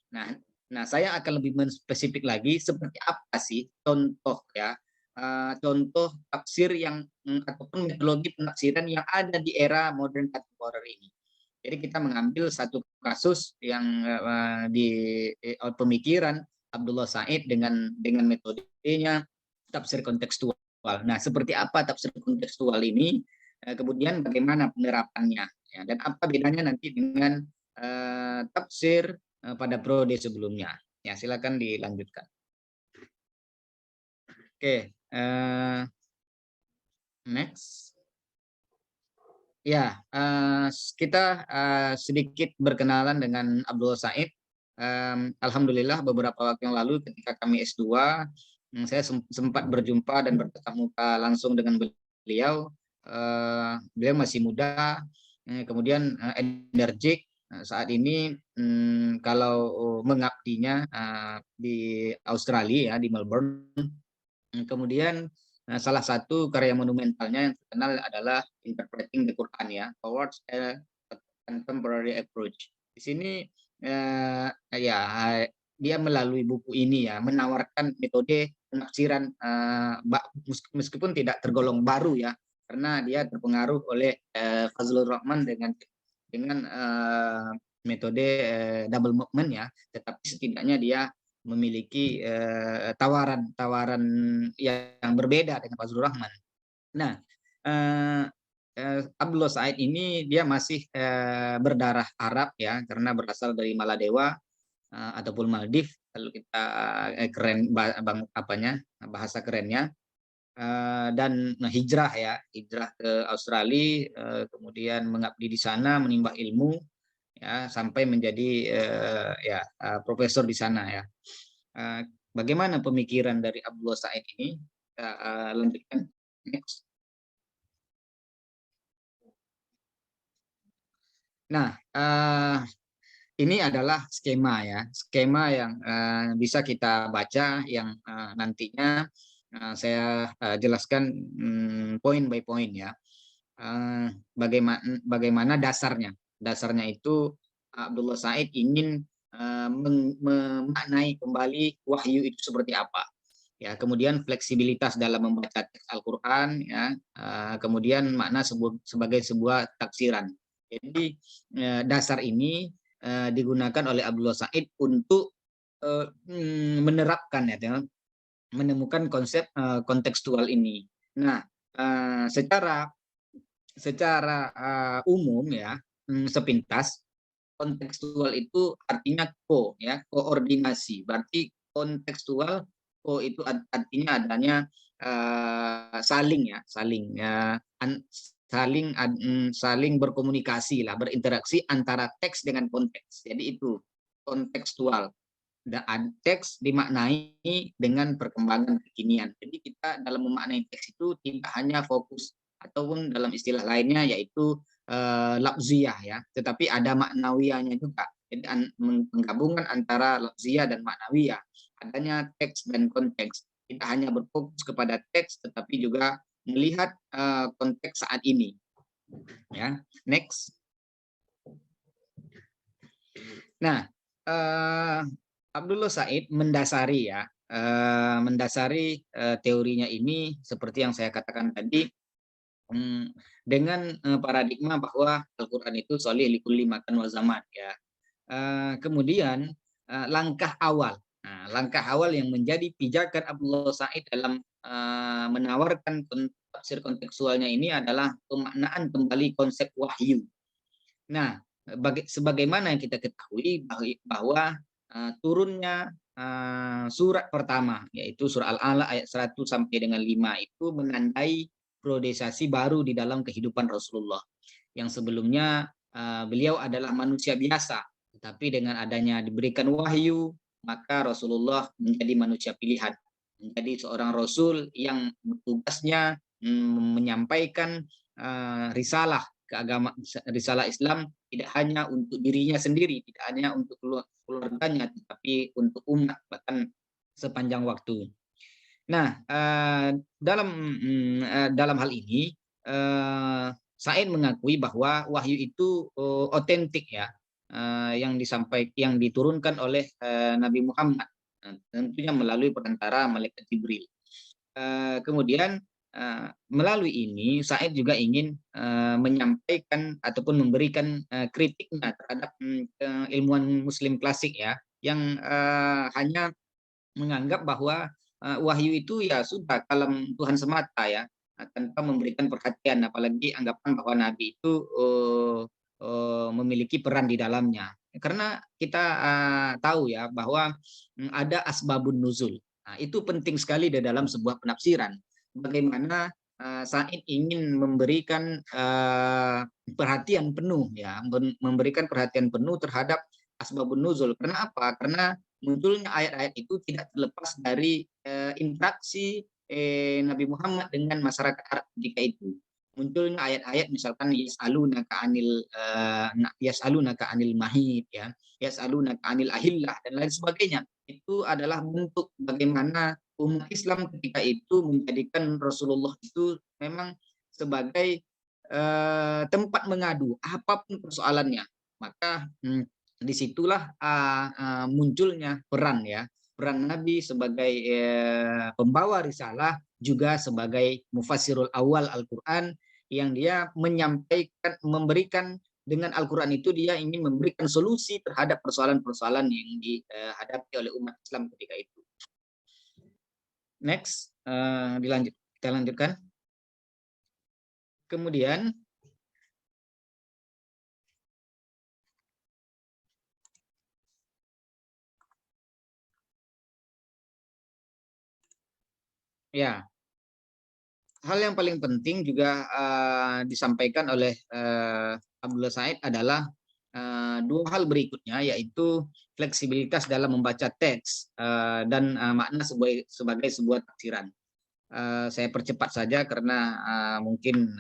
Nah, saya akan lebih spesifik lagi seperti apa sih contoh, ya, contoh tafsir yang ataupun metodologi penafsiran yang ada di era modern kontemporer ini. Jadi kita mengambil satu kasus yang di pemikiran Abdullah Said dengan metodenya tafsir kontekstual. Nah, seperti apa tafsir kontekstual ini? Kemudian bagaimana penerapannya? Ya, dan apa bedanya nanti dengan tafsir pada periode sebelumnya? Ya, silakan dilanjutkan. Oke, next. Ya, kita sedikit berkenalan dengan Abdullah Said. Alhamdulillah beberapa waktu yang lalu ketika kami S2, saya sempat berjumpa dan bertatap muka langsung dengan beliau. Beliau masih muda, kemudian energik. Saat ini kalau mengabdinya di Australia, ya, di Melbourne. Kemudian salah satu karya monumentalnya yang terkenal adalah Interpreting the Quran, ya, Towards a Contemporary Approach. Di sini dia melalui buku ini, ya, menawarkan metode penafsiran meskipun tidak tergolong baru, ya, karena dia terpengaruh oleh Fazlur Rahman dengan metode double movement, ya, tetapi setidaknya dia memiliki tawaran yang berbeda dengan Fazlur Rahman. Nah, Abdullah Said ini dia masih berdarah Arab, ya, karena berasal dari Maladewa ataupun Maldives, kalau kita keren bahasa kerennya, dan hijrah ke Australia, kemudian mengabdi di sana, menimba ilmu, ya, sampai menjadi profesor di sana, ya. Bagaimana pemikiran dari Abdullah Said ini? Kita lanjutkan. Next. Nah, ini adalah skema, ya, skema yang bisa kita baca, yang nantinya saya jelaskan poin by poin, ya. Bagaimana dasarnya? Dasarnya itu Abdullah Said ingin memaknai kembali wahyu itu seperti apa, ya. Kemudian fleksibilitas dalam membaca teks Al-Quran, ya. Kemudian makna sebagai sebuah tafsiran. Jadi dasar ini digunakan oleh Abdullah Said untuk menerapkan, ya, menemukan konsep kontekstual ini. Nah, secara umum, ya, sepintas kontekstual itu artinya koordinasi. Berarti kontekstual, itu artinya adanya saling berkomunikasi, berinteraksi antara teks dengan konteks. Jadi itu kontekstual. Dan teks dimaknai dengan perkembangan kekinian. Jadi kita dalam memaknai teks itu tidak hanya fokus, ataupun dalam istilah lainnya yaitu lafziyah, ya, tetapi ada maknawiyahnya juga. Jadi penggabungan antara lafziyah dan maknawiyah, adanya teks dan konteks. Tidak hanya berfokus kepada teks, tetapi juga melihat konteks saat ini, ya. Next. Nah, Abdullah Said mendasari ya, teorinya ini seperti yang saya katakan tadi, dengan paradigma bahwa Al-Quran itu sholih likulli makan wa zaman ya. Kemudian langkah awal yang menjadi pijakan Abdullah Said dalam menawarkan tafsir kontekstualnya ini adalah pemaknaan kembali konsep wahyu. Nah, sebagaimana yang kita ketahui bahwa turunnya surat pertama, yaitu surah Al-Alaq ayat 1 sampai dengan 5 itu menandai priorisasi baru di dalam kehidupan Rasulullah. Yang sebelumnya beliau adalah manusia biasa, tapi dengan adanya diberikan wahyu, maka Rasulullah menjadi manusia pilihan, menjadi seorang Rasul yang tugasnya menyampaikan risalah risalah Islam tidak hanya untuk dirinya sendiri, tidak hanya untuk keluarganya, tetapi untuk umat bahkan sepanjang waktu. Nah, dalam hal ini Said mengakui bahwa wahyu itu otentik ya, yang diturunkan oleh Nabi Muhammad, tentunya melalui perantara malaikat Jibril. Kemudian melalui ini Said juga ingin menyampaikan ataupun memberikan kritiknya terhadap ilmuwan Muslim klasik ya, yang hanya menganggap bahwa wahyu itu ya sudah kalam Tuhan semata ya, tanpa memberikan perhatian, apalagi anggapan bahwa Nabi itu memiliki peran di dalamnya. Karena kita tahu ya bahwa ada asbabun nuzul. Nah, itu penting sekali di dalam sebuah penafsiran. Bagaimana Said ingin memberikan perhatian penuh ya, memberikan perhatian penuh terhadap asbabun nuzul. Karena apa? Karena munculnya ayat-ayat itu tidak terlepas dari interaksi Nabi Muhammad dengan masyarakat Arab ketika itu. Munculnya ayat-ayat misalkan yas'alunaka anil mahid ya, yas'alunaka anil ahillah dan lain sebagainya. Itu adalah bentuk bagaimana umat Islam ketika itu menjadikan Rasulullah itu memang sebagai tempat mengadu apapun persoalannya. Maka disitulah munculnya peran Nabi sebagai pembawa risalah, juga sebagai mufassirul awal Al-Quran, yang dia memberikan dengan Al-Quran itu dia ingin memberikan solusi terhadap persoalan-persoalan yang dihadapi oleh umat Islam ketika itu. Next, kita lanjutkan. Kemudian ya, hal yang paling penting juga disampaikan oleh Abdullah Said adalah dua hal berikutnya, yaitu fleksibilitas dalam membaca teks dan makna sebagai sebuah tafsiran. Saya percepat saja karena mungkin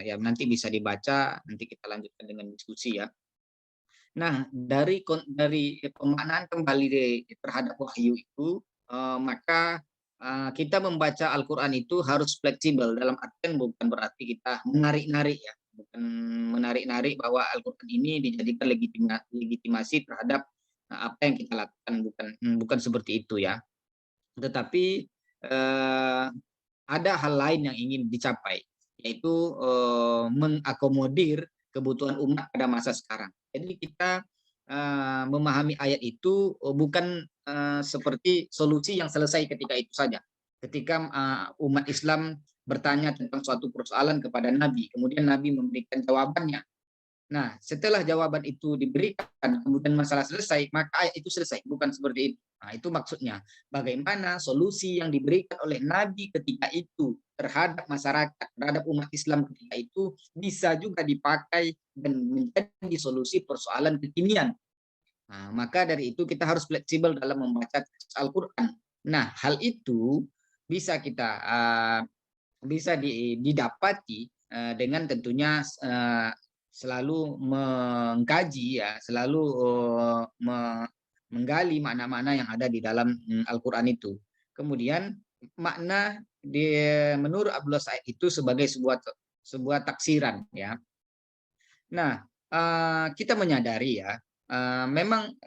ya nanti bisa dibaca, nanti kita lanjutkan dengan diskusi ya. Nah, dari pemaknaan kembali terhadap wahyu itu, maka kita membaca Al-Quran itu harus fleksibel, dalam artian bukan berarti kita menarik-narik ya, bukan menarik-narik bahwa Al-Quran ini dijadikan legitimasi terhadap apa yang kita lakukan, bukan seperti itu ya. Tetapi ada hal lain yang ingin dicapai, yaitu mengakomodir kebutuhan umat pada masa sekarang. Jadi kita memahami ayat itu bukan seperti solusi yang selesai ketika itu saja. Ketika umat Islam bertanya tentang suatu persoalan kepada Nabi, kemudian Nabi memberikan jawabannya. Nah, setelah jawaban itu diberikan, kemudian masalah selesai, maka ayat itu selesai. Bukan seperti itu. Nah, itu maksudnya. Bagaimana solusi yang diberikan oleh Nabi ketika itu terhadap masyarakat, terhadap umat Islam ketika itu, bisa juga dipakai dan menjadi solusi persoalan kekinian. Nah, maka dari itu kita harus fleksibel dalam membaca Al-Quran. Nah, hal itu bisa didapati dengan tentunya selalu mengkaji ya, selalu menggali makna-makna yang ada di dalam Al-Quran itu. Kemudian makna menurut Abdullah Said itu sebagai sebuah taksiran ya. Nah, kita menyadari ya, memang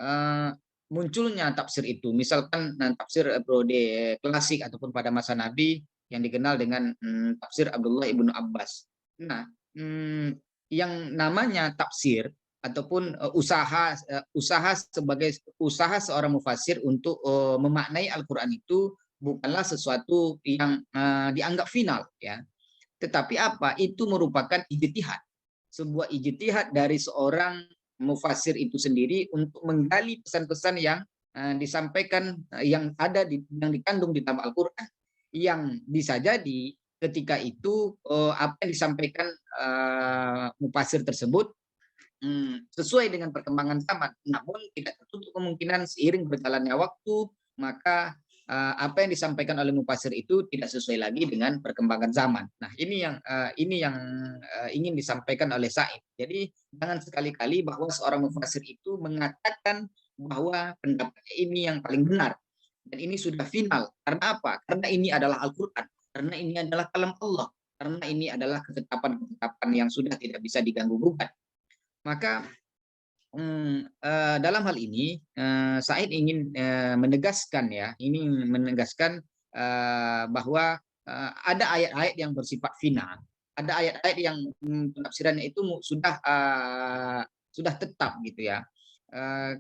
munculnya tafsir itu, misalkan tafsir periode klasik ataupun pada masa Nabi yang dikenal dengan tafsir Abdullah ibnu Abbas. Nah, yang namanya tafsir ataupun usaha sebagai usaha seorang mufassir untuk memaknai Al-Quran itu bukanlah sesuatu yang dianggap final, ya. Tetapi apa? Itu merupakan ijtihad, sebuah ijtihad dari seorang mufassir itu sendiri untuk menggali pesan-pesan yang disampaikan, yang yang dikandung di dalam Al-Quran, yang bisa jadi ketika itu apa yang disampaikan mufassir tersebut sesuai dengan perkembangan zaman, namun tidak tertutup kemungkinan seiring berjalannya waktu maka apa yang disampaikan oleh mufassir itu tidak sesuai lagi dengan perkembangan zaman. Nah, ini yang ingin disampaikan oleh Said. Jadi jangan sekali-kali bahwa seorang mufassir itu mengatakan bahwa pendapat ini yang paling benar dan ini sudah final. Karena apa? Karena ini adalah Al-Quran, karena ini adalah kalam Allah, karena ini adalah ketetapan-ketetapan yang sudah tidak bisa diganggu-gugat. Maka dalam hal ini Said ingin menegaskan bahwa ada ayat-ayat yang bersifat final, ada ayat-ayat yang penafsirannya itu sudah tetap gitu ya.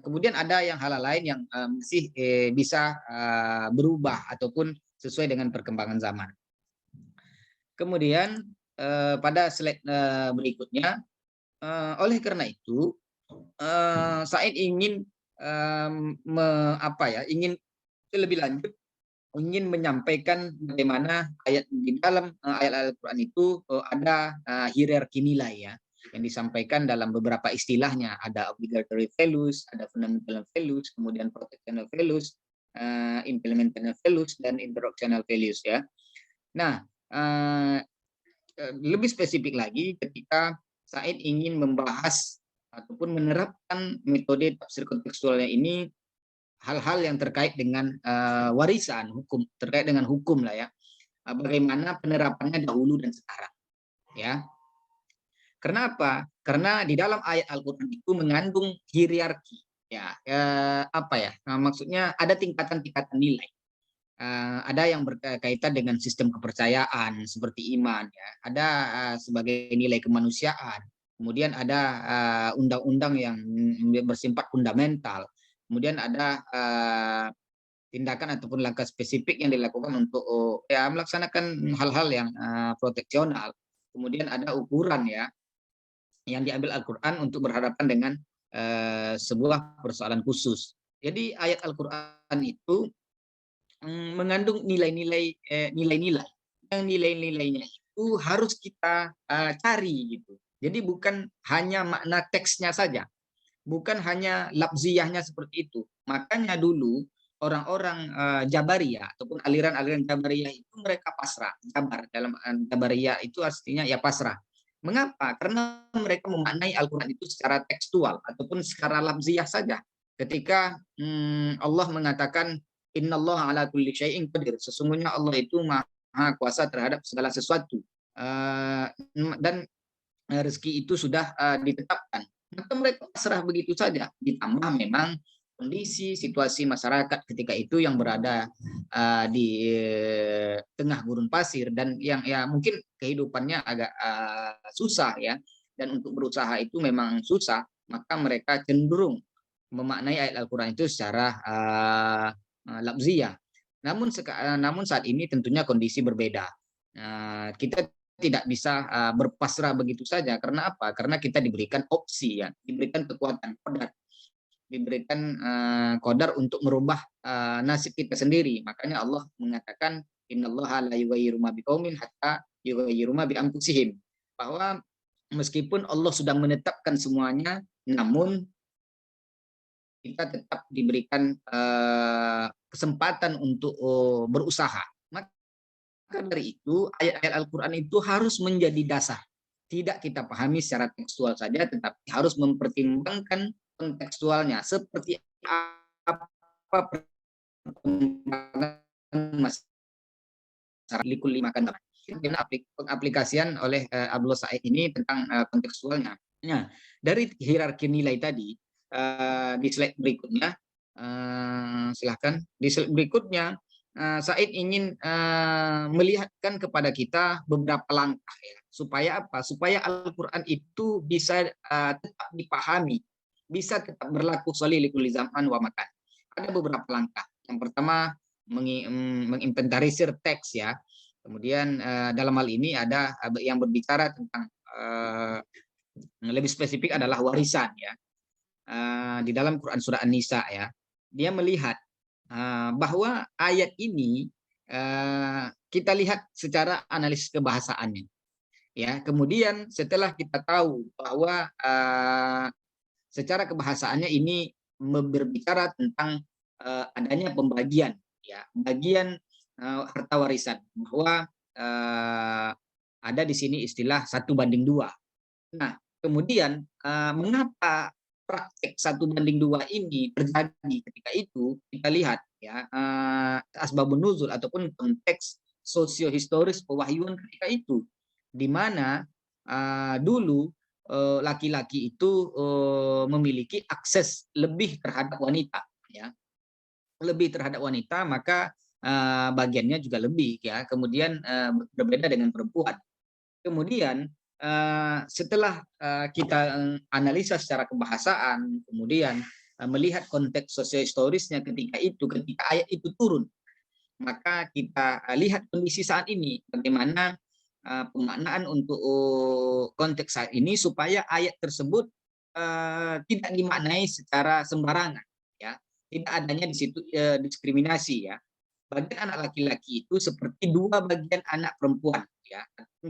Kemudian ada yang hal lain yang masih bisa berubah ataupun sesuai dengan perkembangan zaman. Kemudian pada slide berikutnya, oleh karena itu Said ingin ingin lebih lanjut, ingin menyampaikan bagaimana ayat di dalam ayat Al-Quran itu ada hierarki nilai ya, yang disampaikan dalam beberapa istilahnya. Ada obligatory values, ada fundamental values, kemudian protectional values, implemental values, dan interactional values ya. Nah, lebih spesifik lagi ketika Said ingin membahas ataupun menerapkan metode tafsir kontekstualnya ini hal-hal yang terkait dengan warisan hukum, terkait dengan hukum lah ya. Bagaimana penerapannya dahulu dan sekarang ya. Kenapa? Karena di dalam ayat Al-Qur'an itu mengandung hierarki ya. Maksudnya ada tingkatan-tingkatan nilai. Ada yang berkaitan dengan sistem kepercayaan seperti iman ya. Ada sebagai nilai kemanusiaan. Kemudian ada undang-undang yang bersifat fundamental. Kemudian ada tindakan ataupun langkah spesifik yang dilakukan untuk melaksanakan hal-hal yang proteksional. Kemudian ada ukuran ya yang diambil Al-Qur'an untuk berhadapan dengan sebuah persoalan khusus. Jadi ayat Al-Qur'an itu mengandung nilai-nilai. Yang nilai-nilainya itu harus kita cari gitu. Jadi bukan hanya makna teksnya saja, bukan hanya lafziyahnya seperti itu. Makanya dulu orang-orang Jabariyah ataupun aliran-aliran Jabariyah itu mereka pasrah. Jabar dalam Jabariyah itu artinya ya pasrah. Mengapa? Karena mereka memaknai Al-Quran itu secara tekstual ataupun secara lafziyah saja. Ketika Allah mengatakan innallaha ala kulli syai'in qadir, sesungguhnya Allah itu maha kuasa terhadap segala sesuatu, dan rezeki itu sudah ditetapkan, maka mereka pasrah begitu saja. Ditambah memang kondisi situasi masyarakat ketika itu yang berada di tengah gurun pasir dan yang ya mungkin kehidupannya agak susah ya, dan untuk berusaha itu memang susah, maka mereka cenderung memaknai ayat Al-Quran itu secara lafziyah. Namun saat ini tentunya kondisi berbeda. Kita tidak bisa berpasrah begitu saja. Karena apa? Karena kita diberikan opsi ya, diberikan kekuatan qadar, diberikan qadar untuk merubah nasib kita sendiri. Makanya Allah mengatakan innallaha la yughayyiru ma biqaumin hatta yughayyiru ma bi anfusihim, bahwa meskipun Allah sudah menetapkan semuanya, namun kita tetap diberikan kesempatan untuk berusaha. Maka dari itu ayat-ayat Al-Quran itu harus menjadi dasar. Tidak kita pahami secara tekstual saja, tetapi harus mempertimbangkan kontekstualnya. Seperti apa perkembangan masyarakat likul lima kan. Pengaplikasian oleh Abdullah Said ini tentang kontekstualnya. Nah, dari hierarki nilai tadi, di slide berikutnya. Silahkan di slide berikutnya. Said ingin melihatkan kepada kita beberapa langkah ya, supaya apa? Supaya Al-Quran itu bisa tetap dipahami, bisa tetap berlaku solih likulli zaman wa makan. Ada beberapa langkah. Yang pertama menginventarisir teks ya. Kemudian dalam hal ini ada yang berbicara tentang lebih spesifik adalah warisan ya. Di dalam Quran surah An-Nisa ya. Dia melihat bahwa ayat ini kita lihat secara analisis kebahasaannya. Ya, kemudian setelah kita tahu bahwa secara kebahasaannya ini berbicara tentang adanya pembagian, ya, bagian harta warisan, bahwa ada di sini istilah 1:2. Nah, kemudian mengapa praktek 1:2 ini terjadi ketika itu? Kita lihat ya asbabun nuzul ataupun konteks sosiohistoris pewahyuan ketika itu, di mana dulu laki-laki itu memiliki akses lebih terhadap wanita ya, lebih terhadap wanita, maka bagiannya juga lebih ya. Kemudian berbeda dengan perempuan. Kemudian setelah kita analisa secara kebahasaan, kemudian melihat konteks sosiohistorisnya ketika ayat itu turun, maka kita lihat kondisi saat ini, bagaimana pemaknaan untuk konteks saat ini supaya ayat tersebut tidak dimaknai secara sembarangan, ya, tidak adanya di situ diskriminasi ya. Bagian anak laki-laki itu seperti 2 bagian anak perempuan ya,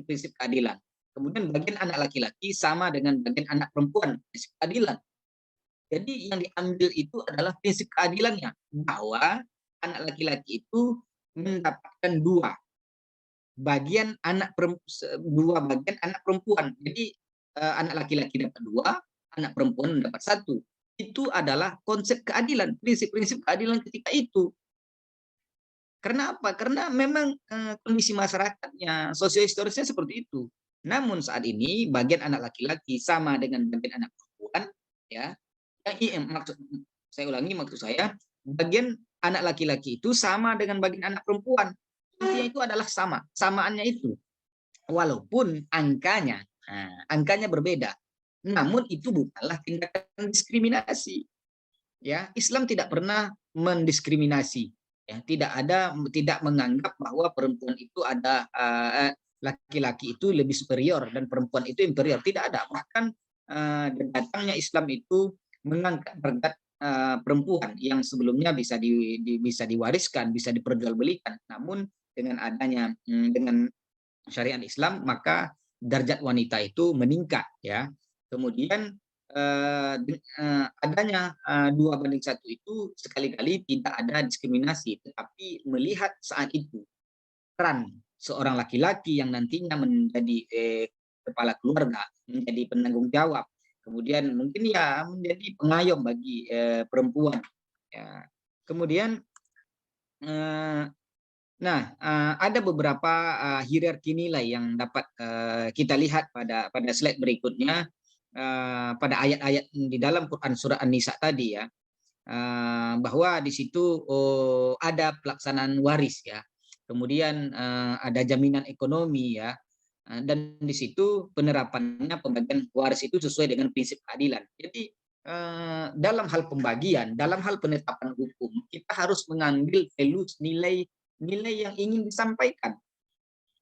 prinsip keadilan. Kemudian bagian anak laki-laki sama dengan bagian anak perempuan, prinsip keadilan. Jadi yang diambil itu adalah prinsip keadilannya, bahwa anak laki-laki itu mendapatkan 2 bagian anak perempuan. Jadi anak laki-laki dapat 2, anak perempuan dapat 1. Itu adalah konsep keadilan, prinsip-prinsip keadilan ketika itu. Karena apa? Karena memang kondisi masyarakatnya, sosiohistorisnya seperti itu. Namun saat ini bagian anak laki-laki sama dengan bagian anak perempuan, ya. Maksud saya bagian anak laki-laki itu sama dengan bagian anak perempuan. Intinya itu adalah samaannya itu. Walaupun angkanya berbeda. Namun itu bukanlah tindakan diskriminasi. Ya, Islam tidak pernah mendiskriminasi. Ya, tidak menganggap bahwa perempuan itu ada laki-laki itu lebih superior dan perempuan itu inferior. Tidak ada. Bahkan datangnya Islam itu mengangkat harkat perempuan yang sebelumnya bisa diwariskan, bisa diperjualbelikan. Namun dengan adanya dengan syariat Islam, maka derajat wanita itu meningkat ya. Kemudian adanya 2:1 itu sekali-kali tidak ada diskriminasi, tetapi melihat saat itu peran seorang laki-laki yang nantinya menjadi kepala keluarga, menjadi penanggung jawab, kemudian mungkin ya menjadi pengayom bagi perempuan. Ya. Kemudian ada beberapa hierarki nilai yang dapat kita lihat pada slide berikutnya. Pada ayat-ayat di dalam Quran surah An-Nisa tadi ya, bahwa di situ ada pelaksanaan waris ya, kemudian ada jaminan ekonomi ya, dan di situ penerapannya pembagian waris itu sesuai dengan prinsip keadilan. Jadi dalam hal pembagian, dalam hal penetapan hukum, kita harus mengambil values, nilai yang ingin disampaikan,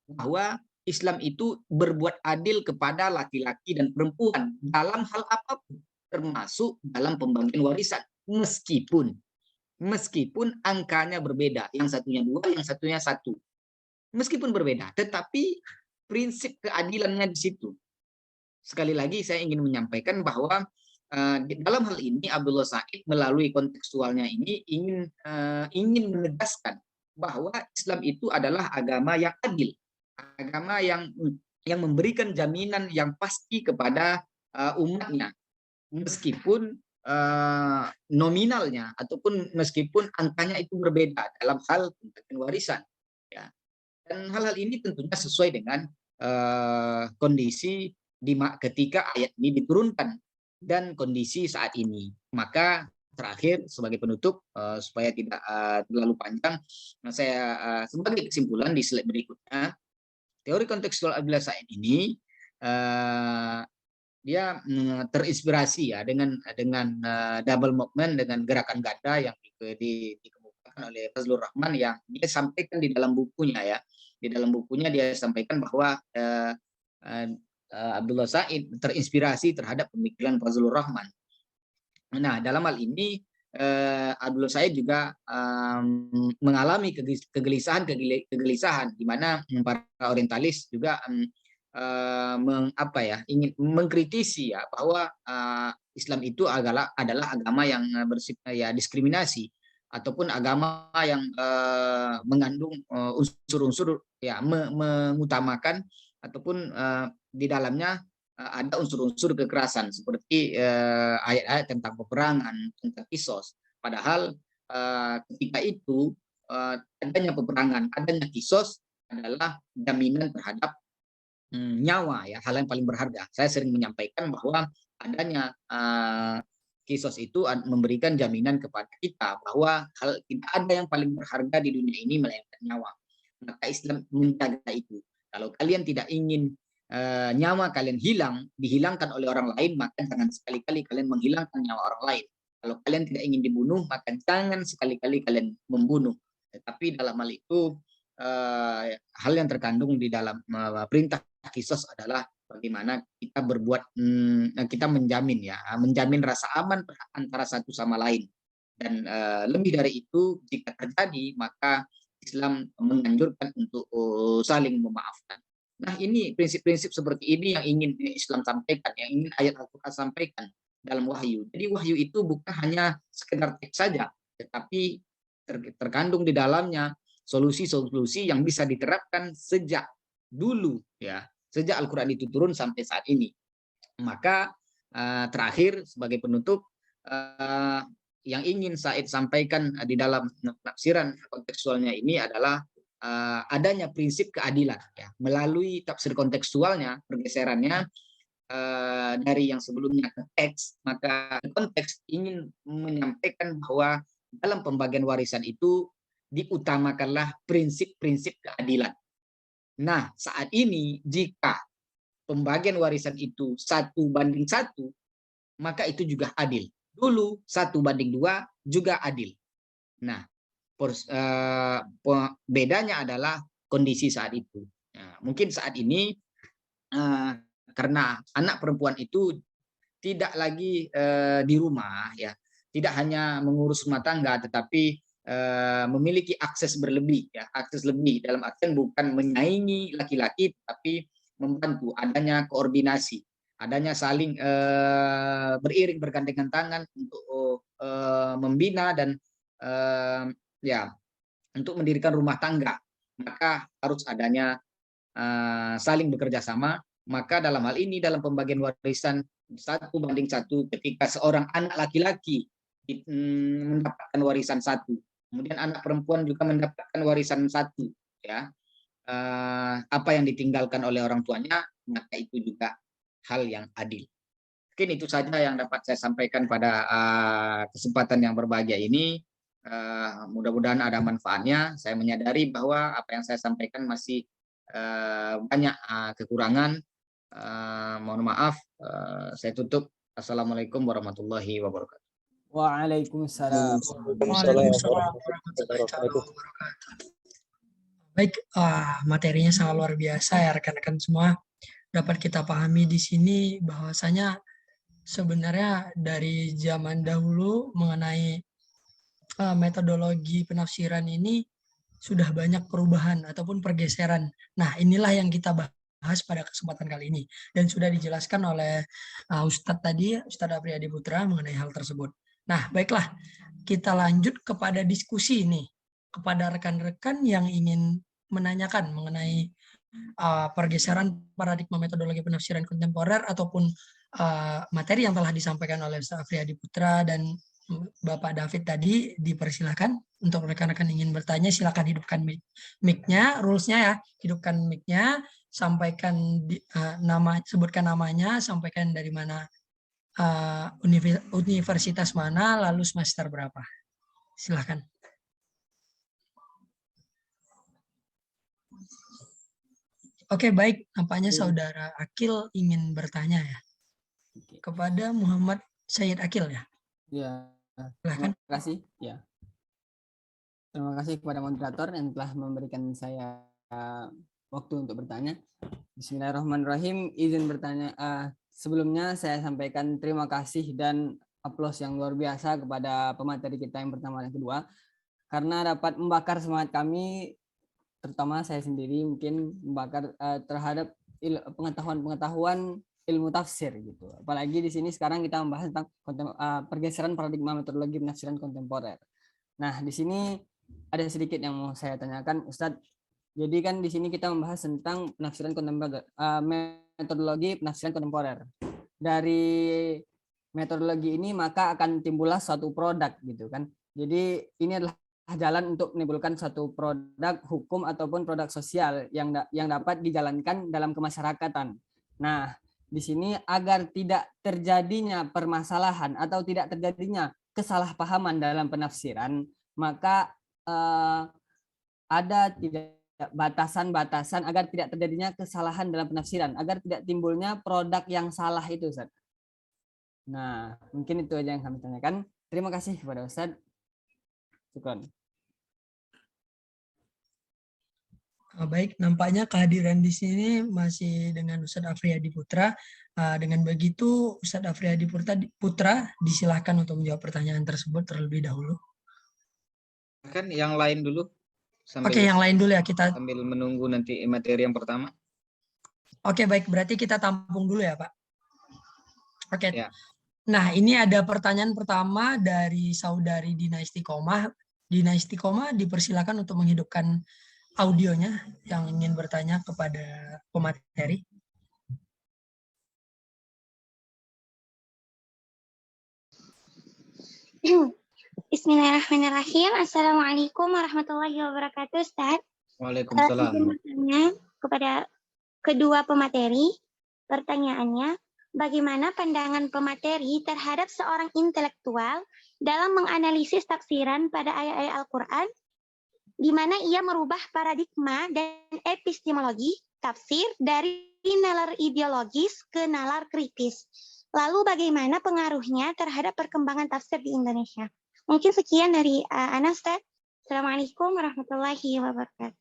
bahwa Islam itu berbuat adil kepada laki-laki dan perempuan dalam hal apapun, termasuk dalam pembagian warisan, meskipun angkanya berbeda, yang satunya 2, yang satunya 1, meskipun berbeda, tetapi prinsip keadilannya di situ. Sekali lagi saya ingin menyampaikan bahwa dalam hal ini Abdullah Said melalui kontekstualnya ini ingin menegaskan bahwa Islam itu adalah agama yang adil, agama yang memberikan jaminan yang pasti kepada umatnya, meskipun nominalnya ataupun meskipun angkanya itu berbeda dalam hal pembagian warisan. Ya. Dan hal-hal ini tentunya sesuai dengan kondisi ketika ayat ini diturunkan dan kondisi saat ini. Maka terakhir sebagai penutup supaya tidak terlalu panjang, saya sebagai kesimpulan di slide berikutnya, teori kontekstual Abdullah Said ini dia terinspirasi ya dengan double movement, dengan gerakan ganda yang dikemukakan oleh Fazlur Rahman yang dia sampaikan di dalam bukunya ya. Di dalam bukunya dia sampaikan bahwa Abdullah Said terinspirasi terhadap pemikiran Fazlur Rahman. Nah, dalam hal ini Abdullah Said juga mengalami kegelisahan di mana para orientalis juga ingin mengkritisi ya bahwa Islam itu adalah agama yang bersifat ya diskriminasi ataupun agama yang mengandung unsur-unsur ya mengutamakan ataupun di dalamnya ada unsur-unsur kekerasan seperti ayat-ayat tentang peperangan, tentang kisos. Padahal ketika itu adanya peperangan, adanya kisos adalah jaminan terhadap nyawa ya, hal yang paling berharga. Saya sering menyampaikan bahwa adanya kisos itu memberikan jaminan kepada kita bahwa tidak ada yang paling berharga di dunia ini melainkan nyawa. Maka Islam menjaga itu. Kalau kalian tidak ingin nyawa kalian dihilangkan oleh orang lain, maka jangan sekali-kali kalian menghilangkan nyawa orang lain. Kalau kalian tidak ingin dibunuh, maka jangan sekali-kali kalian membunuh. Tetapi dalam hal itu hal yang terkandung di dalam perintah kisos adalah bagaimana kita berbuat, kita menjamin rasa aman antara satu sama lain. Dan lebih dari itu, jika terjadi maka Islam menganjurkan untuk saling memaafkan. Nah, ini prinsip-prinsip seperti ini yang ingin Islam sampaikan, yang ingin ayat Al-Quran sampaikan dalam wahyu. Jadi wahyu itu bukan hanya sekedar teks saja, tetapi terkandung di dalamnya solusi-solusi yang bisa diterapkan sejak dulu ya, sejak Al-Quran itu turun sampai saat ini. Maka terakhir sebagai penutup, yang ingin Said sampaikan di dalam tafsiran kontekstualnya ini adalah adanya prinsip keadilan ya. Melalui tafsir kontekstualnya, pergeserannya dari yang sebelumnya ke teks, maka konteks ingin menyampaikan bahwa dalam pembagian warisan itu diutamakanlah prinsip-prinsip keadilan. Nah, saat ini jika pembagian warisan itu 1:1, maka itu juga adil. Dulu 1:2 juga adil. Nah, bedanya adalah kondisi saat itu. Nah, mungkin saat ini karena anak perempuan itu tidak lagi di rumah ya, tidak hanya mengurus rumah tangga, tetapi memiliki akses berlebih ya, akses lebih dalam artian bukan menyaingi laki-laki, tapi membantu adanya koordinasi, adanya saling beriring bergandengan tangan untuk membina dan ya untuk mendirikan rumah tangga. Maka harus adanya saling bekerja sama. Maka dalam hal ini dalam pembagian warisan 1:1 ketika seorang anak laki-laki mendapatkan warisan 1, kemudian anak perempuan juga mendapatkan warisan 1 ya, apa yang ditinggalkan oleh orang tuanya, maka itu juga hal yang adil. Mungkin itu saja yang dapat saya sampaikan pada kesempatan yang berbahagia ini. Mudah-mudahan ada manfaatnya. Saya menyadari bahwa apa yang saya sampaikan masih banyak kekurangan. Mohon maaf. Saya tutup. Assalamualaikum warahmatullahi wabarakatuh. Waalaikumsalam. Baik, materinya sangat luar biasa ya rekan-rekan semua. Dapat kita pahami di sini bahwasanya sebenarnya dari zaman dahulu mengenai metodologi penafsiran ini sudah banyak perubahan ataupun pergeseran. Nah, inilah yang kita bahas pada kesempatan kali ini dan sudah dijelaskan oleh Ustadz tadi, Ustadz Apriyadi Putra mengenai hal tersebut. Nah, baiklah, kita lanjut kepada diskusi ini kepada rekan-rekan yang ingin menanyakan mengenai pergeseran paradigma metodologi penafsiran kontemporer ataupun materi yang telah disampaikan oleh Ustadz Apriyadi Putra dan Bapak David tadi. Dipersilahkan untuk rekan-rekan ingin bertanya, silakan hidupkan mic-nya, rules-nya ya, hidupkan mic-nya, sampaikan sebutkan namanya, sampaikan dari mana universitas mana, lalu semester berapa? Silahkan. Oke, baik. Nampaknya Saudara Akil ingin bertanya ya. Kepada Muhammad Sayyid Akil ya. Ya, Silahkan. terima kasih. Ya. Terima kasih kepada moderator yang telah memberikan saya waktu untuk bertanya. Bismillahirrahmanirrahim. Izin bertanya. Sebelumnya saya sampaikan terima kasih dan aplaus yang luar biasa kepada pemateri kita yang pertama dan kedua, karena dapat membakar semangat kami, terutama saya sendiri mungkin membakar terhadap pengetahuan ilmu tafsir gitu. Apalagi di sini sekarang kita membahas tentang pergeseran paradigma metodologi penafsiran kontemporer. Nah, di sini ada sedikit yang mau saya tanyakan, Ustadz. Jadi kan di sini kita membahas tentang penafsiran kontemporer, metodologi penafsiran kontemporer. Dari metodologi ini maka akan timbullah suatu produk gitu kan. Jadi ini adalah jalan untuk menimbulkan suatu produk hukum ataupun produk sosial yang dapat dijalankan dalam kemasyarakatan. Nah, di sini agar tidak terjadinya permasalahan atau tidak terjadinya kesalahpahaman dalam penafsiran, maka ada tidak batasan-batasan agar tidak terjadinya kesalahan dalam penafsiran, agar tidak timbulnya produk yang salah itu, Ustaz. Nah, mungkin itu aja yang kami tanyakan. Terima kasih kepada Ustaz. Syukran. Baik, nampaknya kehadiran di sini masih dengan Ustadz Afriyadi Putra. Dengan begitu, Ustadz Afriyadi Putra disilahkan untuk menjawab pertanyaan tersebut terlebih dahulu. Kan yang lain dulu. Oke, yang lain dulu ya kita. Sambil menunggu nanti materi yang pertama. Oke, baik. Berarti kita tampung dulu ya, Pak. Oke. Ya. Nah, ini ada pertanyaan pertama dari Saudari Dina Istiqomah. Dina Istiqomah dipersilakan untuk menghidupkan audionya yang ingin bertanya kepada pemateri. Bismillahirrahmanirrahim. Assalamualaikum warahmatullahi wabarakatuh, Ustaz. Waalaikumsalam. Izin bertanya kepada kedua pemateri. Pertanyaannya, bagaimana pandangan pemateri terhadap seorang intelektual dalam menganalisis tafsiran pada ayat-ayat Al-Quran, di mana ia merubah paradigma dan epistemologi tafsir dari nalar ideologis ke nalar kritis. Lalu bagaimana pengaruhnya terhadap perkembangan tafsir di Indonesia? Mungkin sekian dari Ana, Ustaz. Assalamualaikum warahmatullahi wabarakatuh.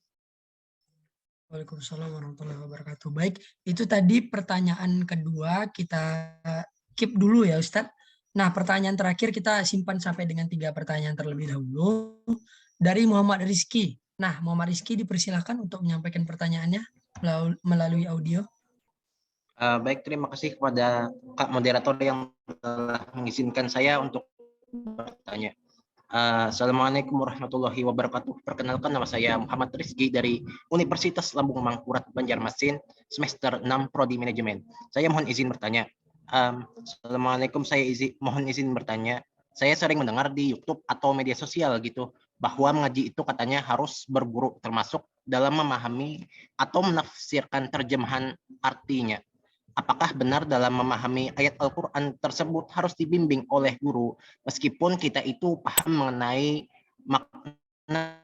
Waalaikumsalam warahmatullahi wabarakatuh. Baik, itu tadi pertanyaan kedua, kita keep dulu ya Ustadz. Nah, pertanyaan terakhir kita simpan sampai dengan 3 pertanyaan terlebih dahulu. Dari Muhammad Rizky. Nah, Muhammad Rizky dipersilahkan untuk menyampaikan pertanyaannya melalui audio. Baik, terima kasih kepada Kak Moderator yang telah mengizinkan saya untuk bertanya. Assalamualaikum warahmatullahi wabarakatuh. Perkenalkan, nama saya Muhammad Rizky dari Universitas Lambung Mangkurat Banjarmasin, semester 6 Prodi Manajemen. Saya mohon izin bertanya. Assalamualaikum, mohon izin bertanya. Saya sering mendengar di YouTube atau media sosial gitu, bahwa mengaji itu katanya harus berguru, termasuk dalam memahami atau menafsirkan terjemahan artinya. Apakah benar dalam memahami ayat Al-Quran tersebut harus dibimbing oleh guru, meskipun kita itu paham mengenai makna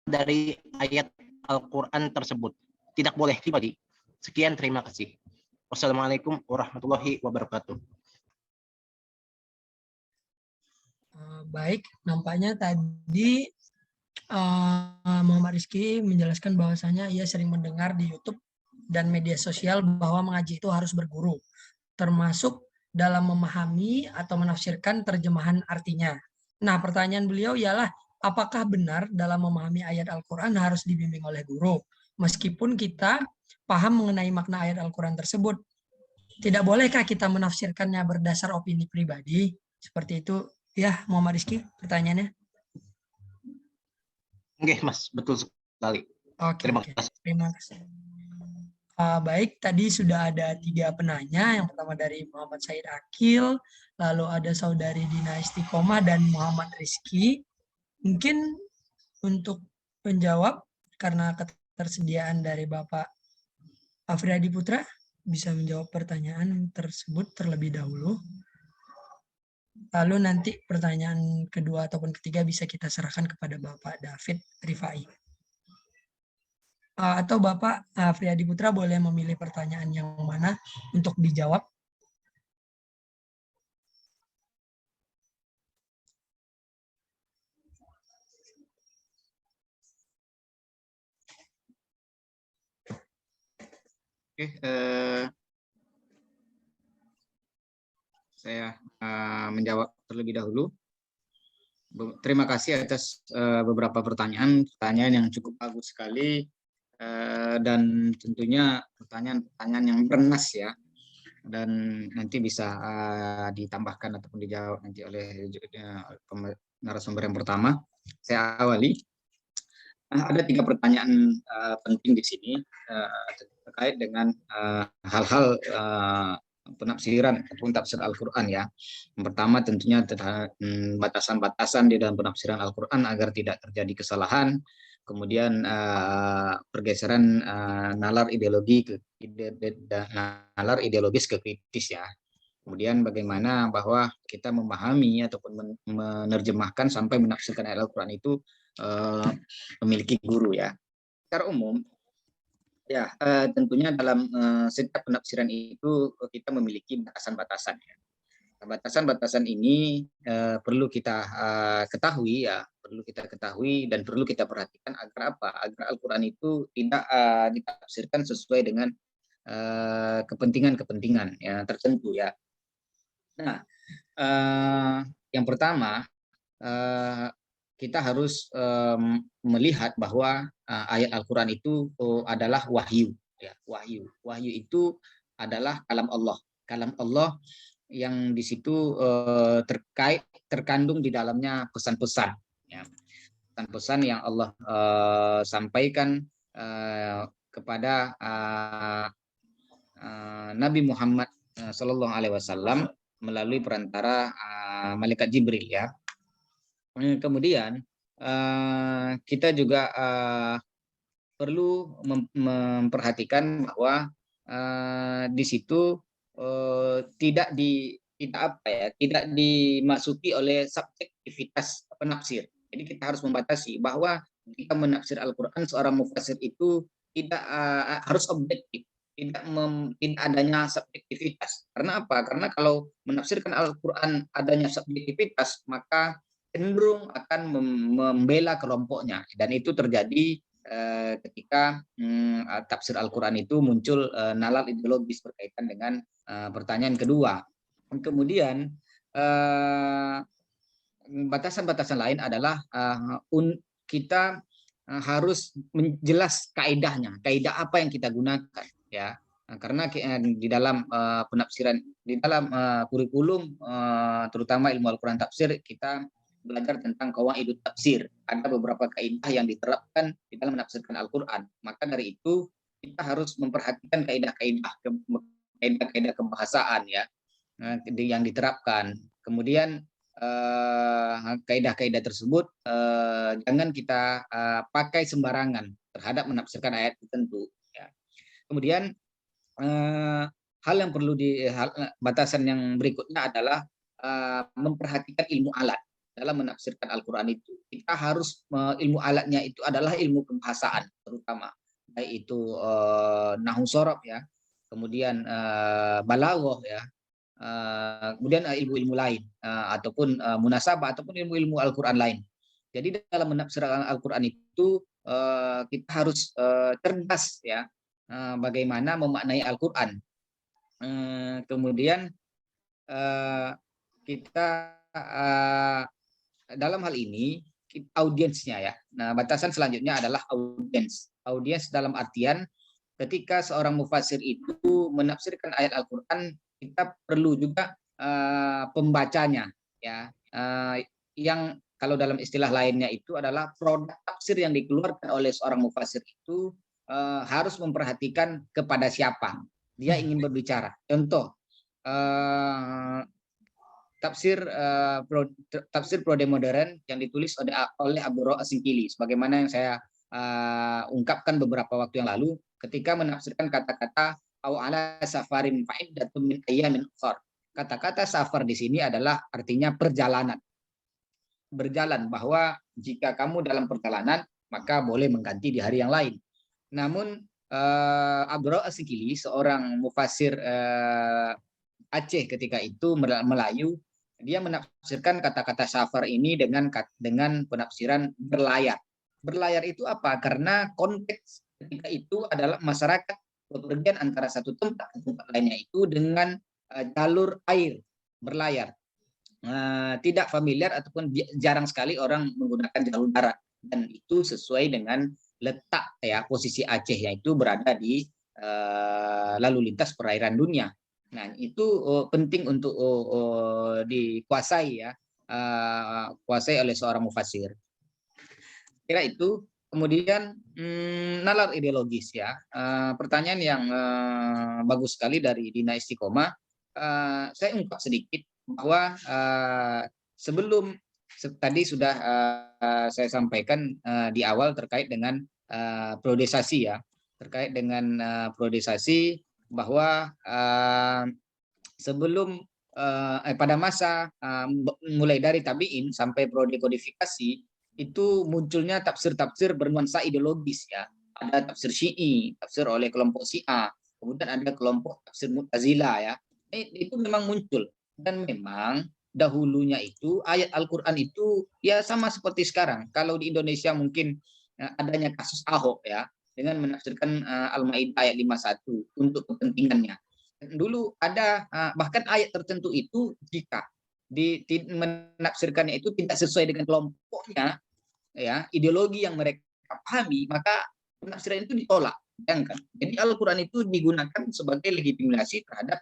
dari ayat Al-Quran tersebut? Tidak boleh pribadi. Sekian, terima kasih. Wassalamualaikum warahmatullahi wabarakatuh. Baik, nampaknya tadi Muhammad Rizky menjelaskan bahwasanya ia sering mendengar di YouTube dan media sosial bahwa mengaji itu harus berguru, termasuk dalam memahami atau menafsirkan terjemahan artinya. Nah, pertanyaan beliau ialah, apakah benar dalam memahami ayat Al-Quran harus dibimbing oleh guru, meskipun kita paham mengenai makna ayat Al-Quran tersebut? Tidak bolehkah kita menafsirkannya berdasar opini pribadi? Seperti itu, ya Muhammad Rizky, pertanyaannya. Oke, Mas, betul sekali. Oke, terima kasih. Terima kasih. Baik, tadi sudah ada 3 penanya. Yang pertama dari Muhammad Said Akil, lalu ada Saudari Dina Istiqomah dan Muhammad Rizky. Mungkin untuk menjawab, karena ketersediaan dari Bapak Afriyadi Putra bisa menjawab pertanyaan tersebut terlebih dahulu. Lalu nanti pertanyaan kedua ataupun ketiga bisa kita serahkan kepada Bapak David Rifai. Atau Bapak Afriyadi Putra boleh memilih pertanyaan yang mana untuk dijawab. Oke, saya menjawab terlebih dahulu. Terima kasih atas beberapa pertanyaan yang cukup bagus sekali, dan tentunya pertanyaan-pertanyaan yang bernas ya, dan nanti bisa ditambahkan ataupun dijawab nanti oleh narasumber yang pertama. Saya awali. Ada 3 pertanyaan penting di sini terkait dengan hal-hal penafsiran ataupun tafsir Al-Quran ya. Yang pertama tentunya batasan-batasan di dalam penafsiran Al-Quran agar tidak terjadi kesalahan. Kemudian pergeseran nalar ideologis ke kritis ya. Kemudian bagaimana bahwa kita memahami ataupun menerjemahkan sampai menafsirkan ayat Al-Quran itu memiliki guru ya. Secara umum ya tentunya dalam setiap penafsiran itu kita memiliki batasan-batasan ya. Batasan-batasan ini perlu kita ketahui ya, dan perlu kita perhatikan agar apa? Agar Al-Quran itu tidak ditafsirkan sesuai dengan kepentingan-kepentingan ya tertentu ya. Nah, yang pertama kita harus melihat bahwa ayat Al-Quran itu adalah wahyu ya, wahyu itu adalah kalam Allah yang di situ terkandung di dalamnya pesan-pesan ya, pesan-pesan yang Allah sampaikan kepada Nabi Muhammad Sallallahu Alaihi Wasallam melalui perantara malaikat Jibril ya. Kemudian kita juga perlu memperhatikan bahwa di situ tidak dimasuki oleh subjektivitas penafsir. Jadi kita harus membatasi bahwa ketika menafsir Al-Quran seorang mufassir itu tidak harus objektif, tidak adanya subjektivitas. Karena apa? Karena kalau menafsirkan Al-Quran adanya subjektivitas, maka cenderung akan membela kelompoknya, dan itu terjadi ketika tafsir Al-Quran itu muncul nalar ideologis berkaitan dengan pertanyaan kedua. Kemudian batasan-batasan lain adalah kita harus menjelas kaidahnya, kaidah apa yang kita gunakan ya. Karena di dalam penafsiran, di dalam kurikulum terutama ilmu Al-Quran tafsir, kita belajar tentang qawaidut tafsir. Ada beberapa kaidah yang diterapkan di dalam menafsirkan Al-Quran. Maka dari itu kita harus memperhatikan kaidah-kaidah kebahasaan ya yang diterapkan. Kemudian kaidah-kaidah tersebut jangan kita pakai sembarangan terhadap menafsirkan ayat tertentu. Ya. Kemudian batasan yang berikutnya adalah memperhatikan ilmu alat dalam menafsirkan Al-Quran itu. Kita harus ilmu alatnya itu adalah ilmu kebahasaan terutama, baik itu nahwu shorof ya, kemudian balaghah ya, kemudian ilmu-ilmu lain ataupun munasabah ataupun ilmu-ilmu Al-Quran lain. Jadi dalam menafsirkan Al-Quran itu kita harus cerdas ya, bagaimana memaknai Al-Quran. Kemudian kita dalam hal ini audiensnya ya. Nah, batasan selanjutnya adalah audiens. Audiens dalam artian ketika seorang mufassir itu menafsirkan ayat Al-Quran, kita perlu juga pembacanya ya. Yang kalau dalam istilah lainnya itu adalah produk tafsir yang dikeluarkan oleh seorang mufassir itu harus memperhatikan kepada siapa dia ingin berbicara. Contoh tafsir Prodemodern yang ditulis oleh Abdurrahman As-Singkili, sebagaimana yang saya ungkapkan beberapa waktu yang lalu. ketika menafsirkan kata-kata au ala safarin fa'iddatun min ayyamin ukhar. Kata-kata safar di sini adalah artinya perjalanan. Berjalan, bahwa jika kamu dalam perjalanan maka boleh mengganti di hari yang lain. Namun Abdurrahman As-Sikili, seorang mufasir Aceh ketika itu, Melayu, dia menafsirkan kata-kata safar ini dengan penafsiran berlayar. Berlayar itu apa? Karena konteks ketika itu adalah masyarakat bepergian antara satu tempat ke tempat lainnya itu dengan jalur air, berlayar. Tidak familiar ataupun jarang sekali orang menggunakan jalur darat, dan itu sesuai dengan letak ya posisi Aceh, yaitu berada di lalu lintas perairan dunia. Nah, itu penting untuk dikuasai ya, kuasai oleh seorang mufasir. Kira itu. Kemudian nalar ideologis ya. Pertanyaan yang bagus sekali dari Dina Istiqomah. Saya ungkap sedikit bahwa sebelum tadi sudah saya sampaikan di awal terkait dengan priorisasi ya, terkait dengan priorisasi bahwa sebelum pada masa mulai dari tabi'in sampai prodekodifikasi itu munculnya tafsir-tafsir bernuansa ideologis ya. Ada tafsir Syi'i, tafsir oleh kelompok Syiah, kemudian ada kelompok tafsir Mu'tazilah ya. Itu memang muncul, dan memang dahulunya itu ayat Al-Qur'an itu ya sama seperti sekarang. Kalau di Indonesia mungkin adanya kasus Ahok ya, dengan menafsirkan Al-Maidah ayat 51 untuk kepentingannya. Dulu ada bahkan ayat tertentu itu jika menafsirkannya itu tidak sesuai dengan kelompoknya ya, ideologi yang mereka pahami, maka penafsiran itu ditolak. Bayangkan. Jadi Al-Qur'an itu digunakan sebagai legitimasi terhadap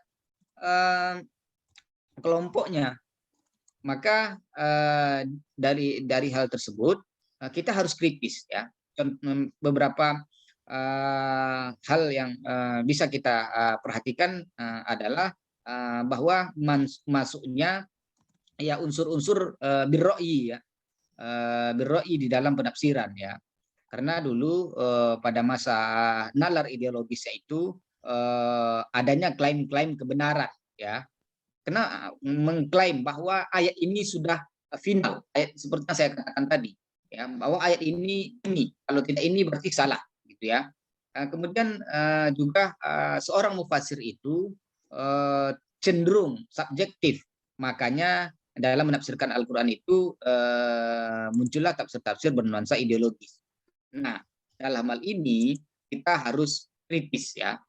kelompoknya. Maka dari hal tersebut kita harus kritis ya. Beberapa hal yang bisa kita perhatikan adalah bahwa masuknya ya unsur-unsur birro'i ya, birro'i di dalam penafsiran ya. Karena dulu pada masa nalar ideologisnya itu adanya klaim-klaim kebenaran ya. Karena mengklaim bahwa ayat ini sudah final, ayat seperti yang saya katakan tadi ya, bahwa ayat ini kalau tidak ini berarti salah gitu ya. Kemudian juga seorang mufasir itu cenderung subjektif, makanya dalam menafsirkan Al-Qur'an itu muncullah tafsir-tafsir bernuansa ideologis. Nah, dalam hal ini kita harus kritis ya.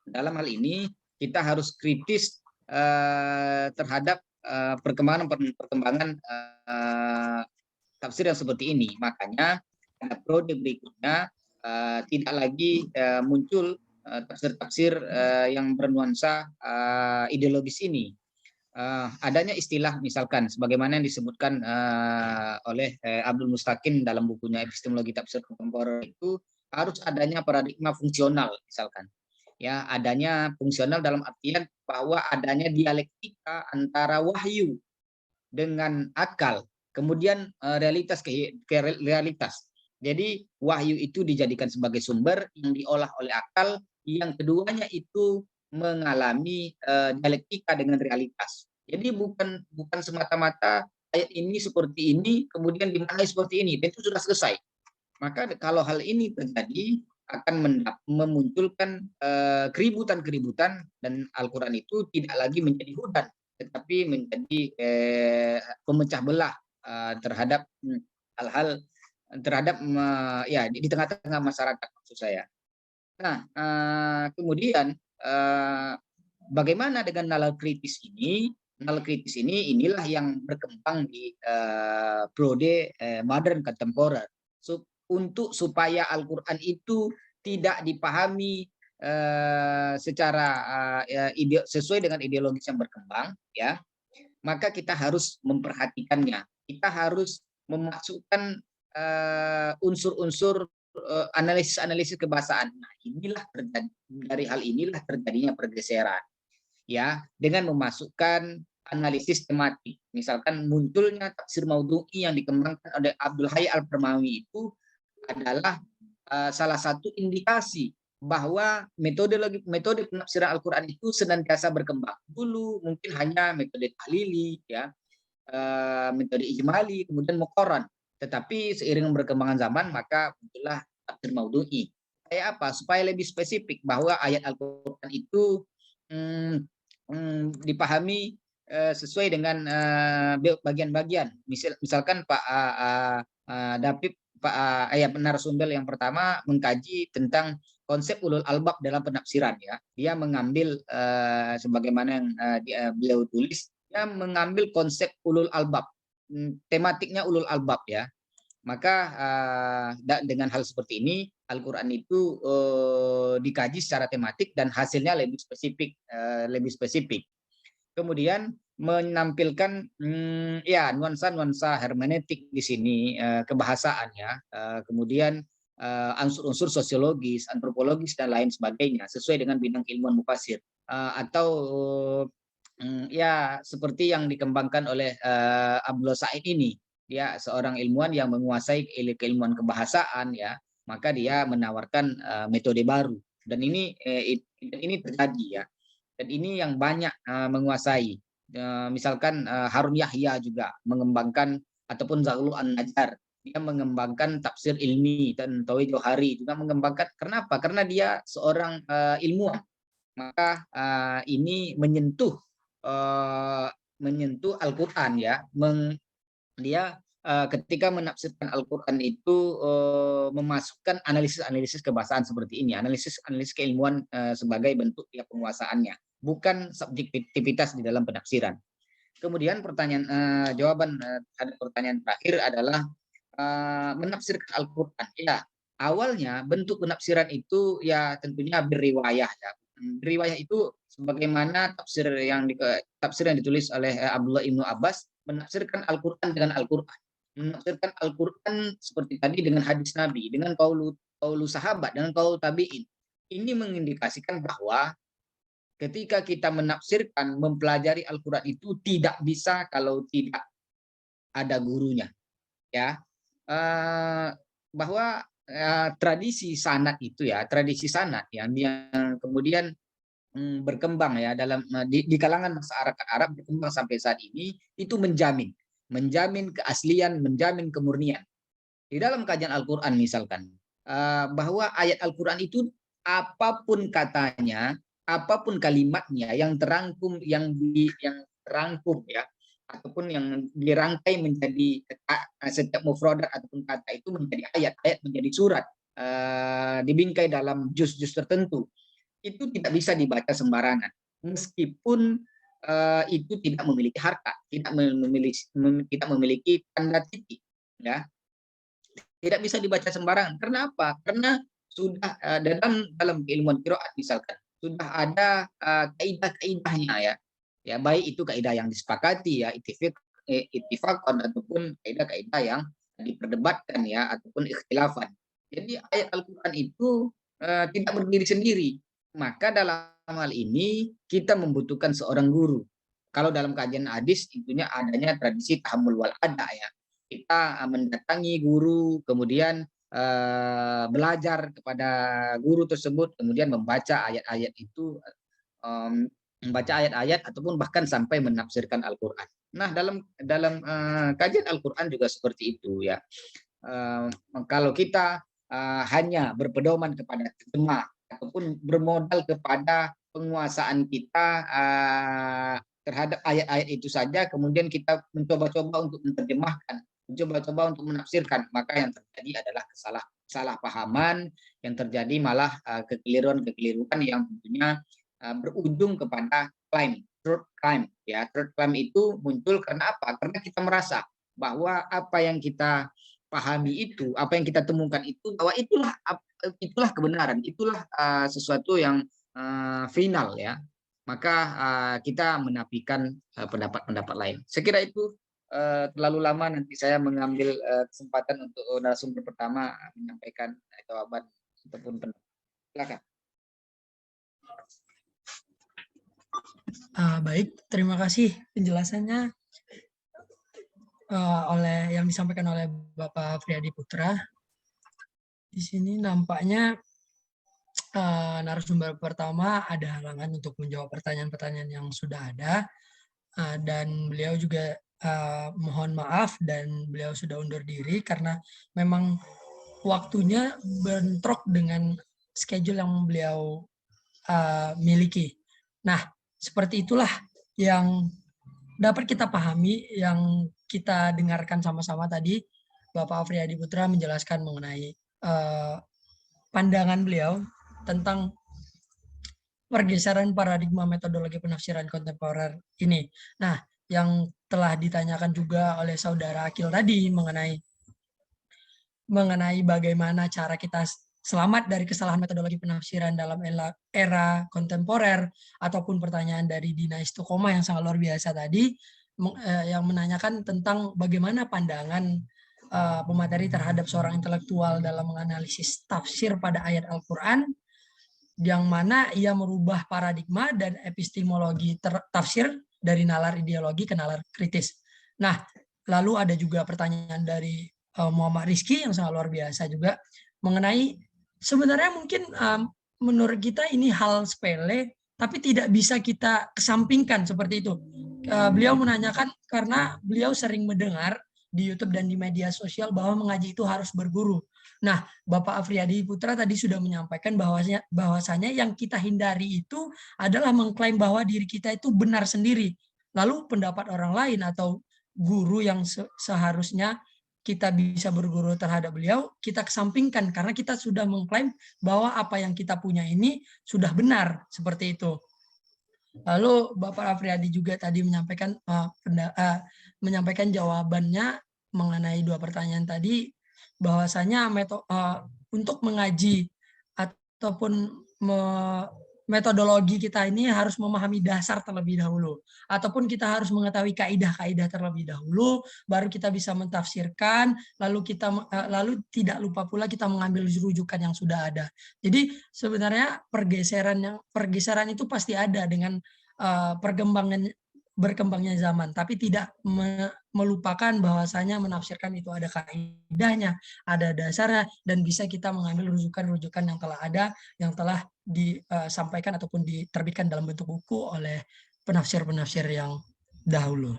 Dalam hal ini kita harus kritis terhadap perkembangan tafsir yang seperti ini. Makanya pada periode berikutnya tidak lagi muncul tafsir-tafsir yang bernuansa ideologis ini. Adanya istilah misalkan sebagaimana yang disebutkan oleh Abdul Mustaqim dalam bukunya Epistemologi Tafsir Kontemporer itu harus adanya paradigma fungsional misalkan. Ya, adanya fungsional dalam artian bahwa adanya dialektika antara wahyu dengan akal, kemudian realitas ke realitas. Jadi wahyu itu dijadikan sebagai sumber yang diolah oleh akal, yang keduanya itu mengalami dialektika dengan realitas. Jadi bukan semata-mata ayat ini seperti ini kemudian dimaknai seperti ini, itu sudah selesai. Maka kalau hal ini terjadi akan memunculkan keributan-keributan, dan Al-Qur'an itu tidak lagi menjadi hudan tetapi menjadi pemecah belah terhadap hal-hal ya di tengah-tengah masyarakat maksud saya. Nah, kemudian bagaimana dengan nalar kritis ini? Nalar kritis ini inilah yang berkembang di periode modern kontemporer. Untuk supaya Al-Qur'an itu tidak dipahami secara sesuai dengan ideologis yang berkembang, ya, maka kita harus memperhatikannya. Kita harus memasukkan unsur-unsur analisis kebahasaan. Nah, inilah terjadi, dari hal inilah terjadinya pergeseran, ya, dengan memasukkan analisis tematik. Misalkan munculnya tafsir maudhu'i yang dikembangkan oleh Abdul Hayy Al-Permawi itu adalah salah satu indikasi bahwa metode penafsiran Al-Quran itu senantiasa berkembang. Dulu mungkin hanya metode tahlili, ya, metode ijmali, kemudian muqarran. Tetapi seiring berkembangan zaman maka muncullah tafsir maudhu'i. Kayak apa? Supaya lebih spesifik bahwa ayat Al-Quran itu dipahami sesuai dengan bagian-bagian. Misalkan Pak David, Pak narasumber yang pertama mengkaji tentang konsep ulul albab dalam penafsiran, ya. Dia mengambil sebagaimana yang beliau tulis, dia mengambil konsep ulul albab, tematiknya ulul albab, ya. Maka dengan hal seperti ini Al-Quran itu dikaji secara tematik dan hasilnya lebih spesifik. Kemudian menampilkan ya nuansa-nuansa hermeneutik di sini, kebahasaan, ya. Kemudian unsur-unsur sosiologis, antropologis dan lain sebagainya sesuai dengan bidang ilmuwan mufasir, atau ya seperti yang dikembangkan oleh Abdullah Said ini. Dia seorang ilmuwan yang menguasai keilmuan kebahasaan, ya, maka dia menawarkan metode baru, dan ini terjadi, ya, dan ini yang banyak menguasai. Misalkan Harun Yahya juga mengembangkan, ataupun Zaghloul An-Najjar, dia mengembangkan tafsir ilmi, dan Tawi Johari juga mengembangkan. Kenapa? Karena dia seorang ilmuwan, maka ini menyentuh Al-Quran, ya. Dia ketika menafsirkan Al-Quran itu memasukkan analisis kebahasaan seperti ini, analisis keilmuan sebagai bentuk ya penguasaannya, bukan subjektivitas di dalam penafsiran. Kemudian jawaban ada pertanyaan terakhir adalah menafsirkan Al-Quran. Ya, awalnya bentuk penafsiran itu ya tentunya beriwayah, ya. Riwayah itu sebagaimana tafsir yang ditulis oleh Abdullah Ibnu Abbas, menafsirkan Al-Quran dengan Al-Quran, menafsirkan Al-Quran seperti tadi dengan hadis Nabi, dengan qaulu sahabat, dengan qaulu tabi'in. Ini mengindikasikan bahwa ketika kita menafsirkan, mempelajari Al-Quran itu tidak bisa kalau tidak ada gurunya, ya. Bahwa tradisi sanad itu, ya, tradisi sanad yang kemudian berkembang, ya, dalam di kalangan masyarakat Arab berkembang sampai saat ini, itu menjamin keaslian, menjamin kemurnian. Di dalam kajian Al-Quran misalkan bahwa ayat Al-Quran itu apapun katanya, apapun kalimatnya yang terangkum, yang terangkum, ya, ataupun yang dirangkai menjadi setiap mufradat ataupun kata itu menjadi ayat menjadi surat, dibingkai dalam juz-juz tertentu, itu tidak bisa dibaca sembarangan, meskipun itu tidak memiliki harkat, tidak memiliki tanda titik, ya. Tidak bisa dibaca sembarangan. Karena apa? Karena sudah dalam keilmuan qiraat misalkan sudah ada kaidah-kaidahnya, ya. Ya, baik itu kaidah yang disepakati, ya, ittifaqan, ataupun kaidah-kaidah yang diperdebatkan, ya, ataupun ikhtilafan. Jadi ayat Al-Quran itu tidak berdiri sendiri. Maka dalam hal ini kita membutuhkan seorang guru. Kalau dalam kajian hadis tentunya adanya tradisi tahammul wal ada, ya. Kita mendatangi guru, kemudian belajar kepada guru tersebut, kemudian membaca ayat-ayat itu, membaca ayat-ayat ataupun bahkan sampai menafsirkan Al-Quran. Nah, dalam kajian Al-Quran juga seperti itu, ya. Kalau kita hanya berpedoman kepada terjemah ataupun bermodal kepada penguasaan kita terhadap ayat-ayat itu saja, kemudian kita mencoba-coba untuk menerjemahkan, mencoba-coba untuk menafsirkan, maka yang terjadi adalah kesalahpahaman, yang terjadi malah kekeliruan-kekeliruan yang tentunya berujung kepada third crime, ya. Third crime itu muncul karena apa? Karena kita merasa bahwa apa yang kita pahami itu, apa yang kita temukan itu, bahwa itulah kebenaran, itulah sesuatu yang final, ya. Maka kita menafikan pendapat-pendapat lain. Saya kira itu terlalu lama, nanti saya mengambil kesempatan untuk narasumber pertama menyampaikan jawaban ataupun pendapat. Silakan. Baik, terima kasih penjelasannya yang disampaikan oleh Bapak Friadi Putra. Di sini nampaknya narasumber pertama ada halangan untuk menjawab pertanyaan-pertanyaan yang sudah ada, dan beliau juga mohon maaf dan beliau sudah undur diri karena memang waktunya bentrok dengan schedule yang beliau miliki. Nah, seperti itulah yang dapat kita pahami, yang kita dengarkan sama-sama tadi. Bapak Afriyadi Putra menjelaskan mengenai pandangan beliau tentang pergeseran paradigma metodologi penafsiran kontemporer ini. Nah, yang telah ditanyakan juga oleh saudara Akil tadi mengenai bagaimana cara kita selamat dari kesalahan metodologi penafsiran dalam era kontemporer, ataupun pertanyaan dari Dina Istuqomah yang sangat luar biasa tadi, yang menanyakan tentang bagaimana pandangan pemateri terhadap seorang intelektual dalam menganalisis tafsir pada ayat Al-Quran, yang mana ia merubah paradigma dan epistemologi tafsir dari nalar ideologi ke nalar kritis. Nah, lalu ada juga pertanyaan dari Muhammad Rizky yang sangat luar biasa juga mengenai sebenarnya mungkin menurut kita ini hal sepele, tapi tidak bisa kita kesampingkan seperti itu. Beliau menanyakan karena beliau sering mendengar di YouTube dan di media sosial bahwa mengaji itu harus berguru. Nah, Bapak Afriyadi Putra tadi sudah menyampaikan bahwasanya yang kita hindari itu adalah mengklaim bahwa diri kita itu benar sendiri. Lalu pendapat orang lain atau guru yang seharusnya kita bisa berguru terhadap beliau, kita kesampingkan karena kita sudah mengklaim bahwa apa yang kita punya ini sudah benar, seperti itu. Lalu Bapak Afriyadi juga tadi menyampaikan jawabannya mengenai dua pertanyaan tadi, bahwasanya untuk mengaji ataupun metodologi kita ini harus memahami dasar terlebih dahulu, ataupun kita harus mengetahui kaidah-kaidah terlebih dahulu, baru kita bisa mentafsirkan, lalu tidak lupa pula kita mengambil rujukan yang sudah ada. Jadi sebenarnya pergeseran itu pasti ada dengan berkembangnya zaman, tapi tidak melupakan bahwasanya menafsirkan itu ada kaidahnya, ada dasarnya, dan bisa kita mengambil rujukan-rujukan yang telah ada, yang telah disampaikan ataupun diterbitkan dalam bentuk buku oleh penafsir-penafsir yang dahulu.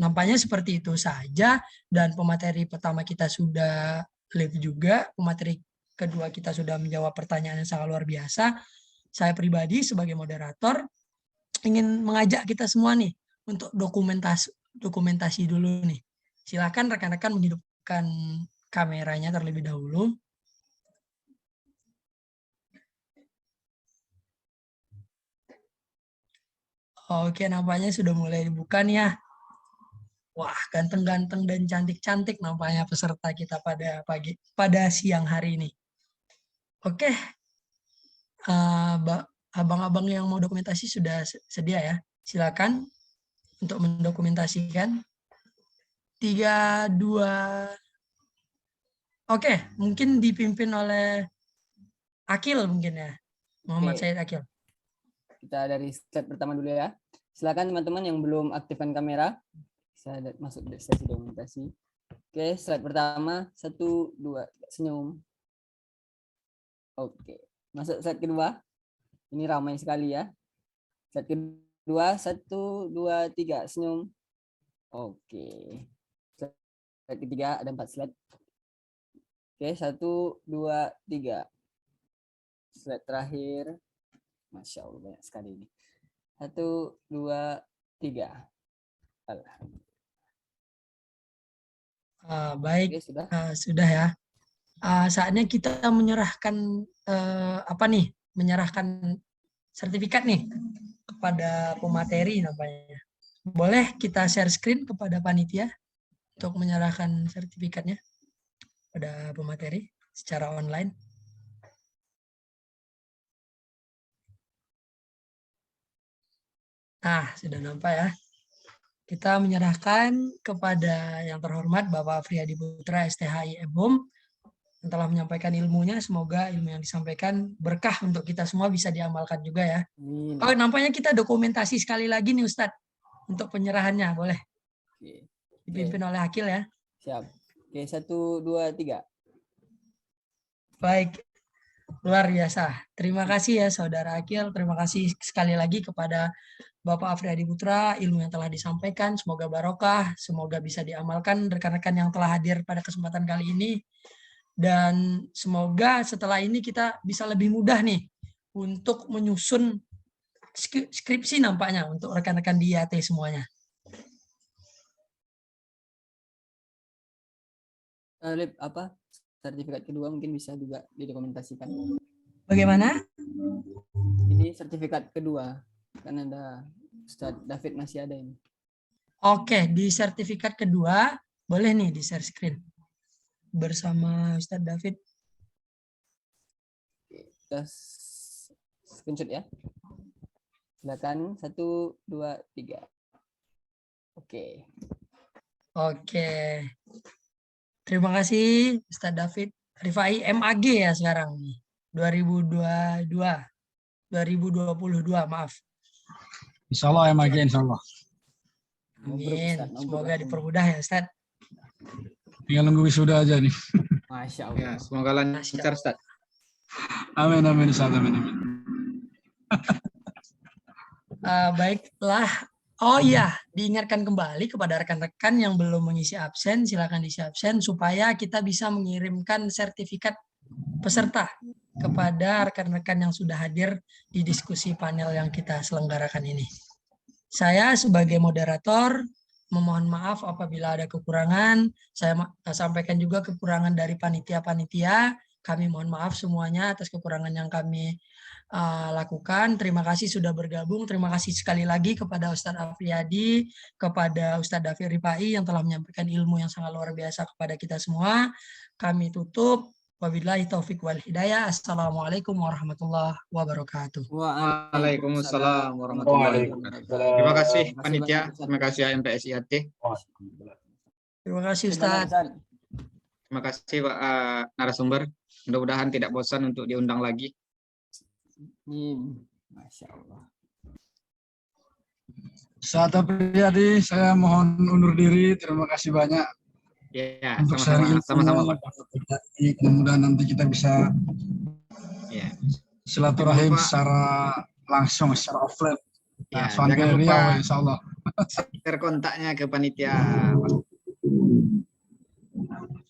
Nampaknya seperti itu saja, dan pemateri pertama kita sudah live juga, pemateri kedua kita sudah menjawab pertanyaan yang sangat luar biasa. Saya pribadi sebagai moderator ingin mengajak kita semua nih untuk dokumentasi dulu nih. Silakan rekan-rekan menghidupkan kameranya terlebih dahulu. Oke, nampaknya sudah mulai dibuka nih ya. Wah, ganteng-ganteng dan cantik-cantik nampaknya peserta kita pada siang hari ini. Oke, abang-abang yang mau dokumentasi sudah sedia ya. Silakan untuk mendokumentasikan. 3, 2. Oke, mungkin dipimpin oleh Akil mungkin ya. Muhammad Said Akil. Kita dari slide pertama dulu ya. Silakan teman-teman yang belum aktifkan kamera bisa masuk di sesi dokumentasi. Oke, slide pertama 1, 2, senyum. Oke, masuk slide kedua. Ini ramai sekali ya. Slide kedua 1, 2, 3 senyum. Oke. Slide ketiga ada 4 slide. Oke, 1, 2, 3. Slide terakhir. Masya Allah banyak sekali ini. 1, 2, 3. Alhamdulillah. Baik, oke, sudah ya. Saatnya kita menyerahkan menyerahkan sertifikat nih kepada pemateri nampaknya. Boleh kita share screen kepada panitia untuk menyerahkan sertifikatnya pada pemateri secara online. Nah, sudah nampak ya. Kita menyerahkan kepada yang terhormat Bapak Afriyadi Putra STHI MHUM yang telah menyampaikan ilmunya. Semoga ilmu yang disampaikan berkah untuk kita semua, bisa diamalkan juga ya. Oh, nampaknya kita dokumentasi sekali lagi nih Ustadz untuk penyerahannya, boleh dipimpin oleh Akil ya. Siap. Oke, 1, 2, 3. Baik. Luar biasa. Terima kasih ya Saudara Akil. Terima kasih sekali lagi kepada Bapak Afriyadi Putra, ilmu yang telah disampaikan. Semoga barokah, semoga bisa diamalkan rekan-rekan yang telah hadir pada kesempatan kali ini. Dan semoga setelah ini kita bisa lebih mudah nih untuk menyusun skripsi nampaknya untuk rekan-rekan di IAT semuanya. Sertifikat kedua mungkin bisa juga didokumentasikan. Bagaimana? Ini sertifikat kedua, kan ada Ustadz David masih ada ini. Oke, di sertifikat kedua boleh nih di share screen bersama Ustadz David. Kita screenshot ya. Silakan 1, 2, 3. Oke. Oke. Terima kasih Ustadz David Rifai MAG ya sekarang nih. 2022 maaf. Insya Allah MAG insya Allah. Amin. Semoga dipermudah ya Ustadz. Tinggal nunggu wisuda aja nih. Masya Allah. Ya, semoga lancar Ustaz. Amin amin Ustaz, amin amin. Baiklah. Oh iya, diingatkan kembali kepada rekan-rekan yang belum mengisi absen, silakan isi absen supaya kita bisa mengirimkan sertifikat peserta kepada rekan-rekan yang sudah hadir di diskusi panel yang kita selenggarakan ini. Saya sebagai moderator memohon maaf apabila ada kekurangan. Saya sampaikan juga kekurangan dari panitia-panitia. Kami mohon maaf semuanya atas kekurangan yang kami lakukan. Terima kasih sudah bergabung. Terima kasih sekali lagi kepada Ustadz Afriyadi, kepada Ustadz David Rifai yang telah menyampaikan ilmu yang sangat luar biasa kepada kita semua. Kami tutup. Wabillahi taufik wal hidayah. Assalamualaikum warahmatullahi wabarakatuh. Waalaikumsalam warahmatullahi wabarakatuh. Terima kasih panitia, terima kasih MPS IAT. Terima kasih Ustadz. Terima kasih Pak narasumber. Mudah-mudahan tidak bosan untuk diundang lagi. Masya Allah. Ustaz Apriyadi, saya mohon undur diri. Terima kasih banyak. Ya, untuk sharing sama-sama Pak. Mudah-mudahan nanti kita bisa silaturahim secara langsung, secara offline. Ya, Nah, jangan lupa insya Allah. share kontaknya ke panitia.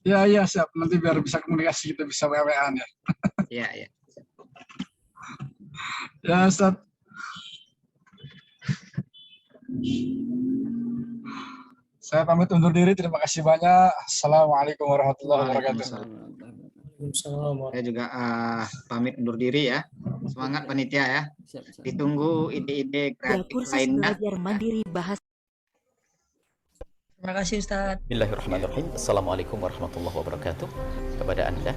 Ya, siap. Nanti biar bisa komunikasi, kita bisa WA-an ya. Iya. Ya, Ustaz. Saya pamit undur diri. Terima kasih banyak. Assalamualaikum warahmatullahi wabarakatuh. Saya juga pamit undur diri ya. Semangat panitia ya. Ditunggu ide-ide kreatif lainnya. Terima kasih Ustaz. Bismillahirrahmanirrahim. Assalamualaikum warahmatullahi wabarakatuh. Kepada Anda.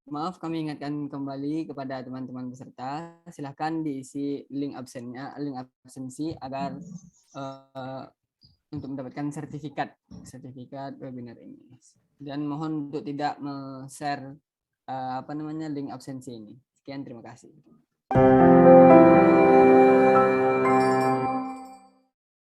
Maaf, kami ingatkan kembali kepada teman-teman peserta, silahkan diisi link absensi agar untuk mendapatkan sertifikat webinar ini. Dan mohon untuk tidak share link absensi ini. Sekian, terima kasih.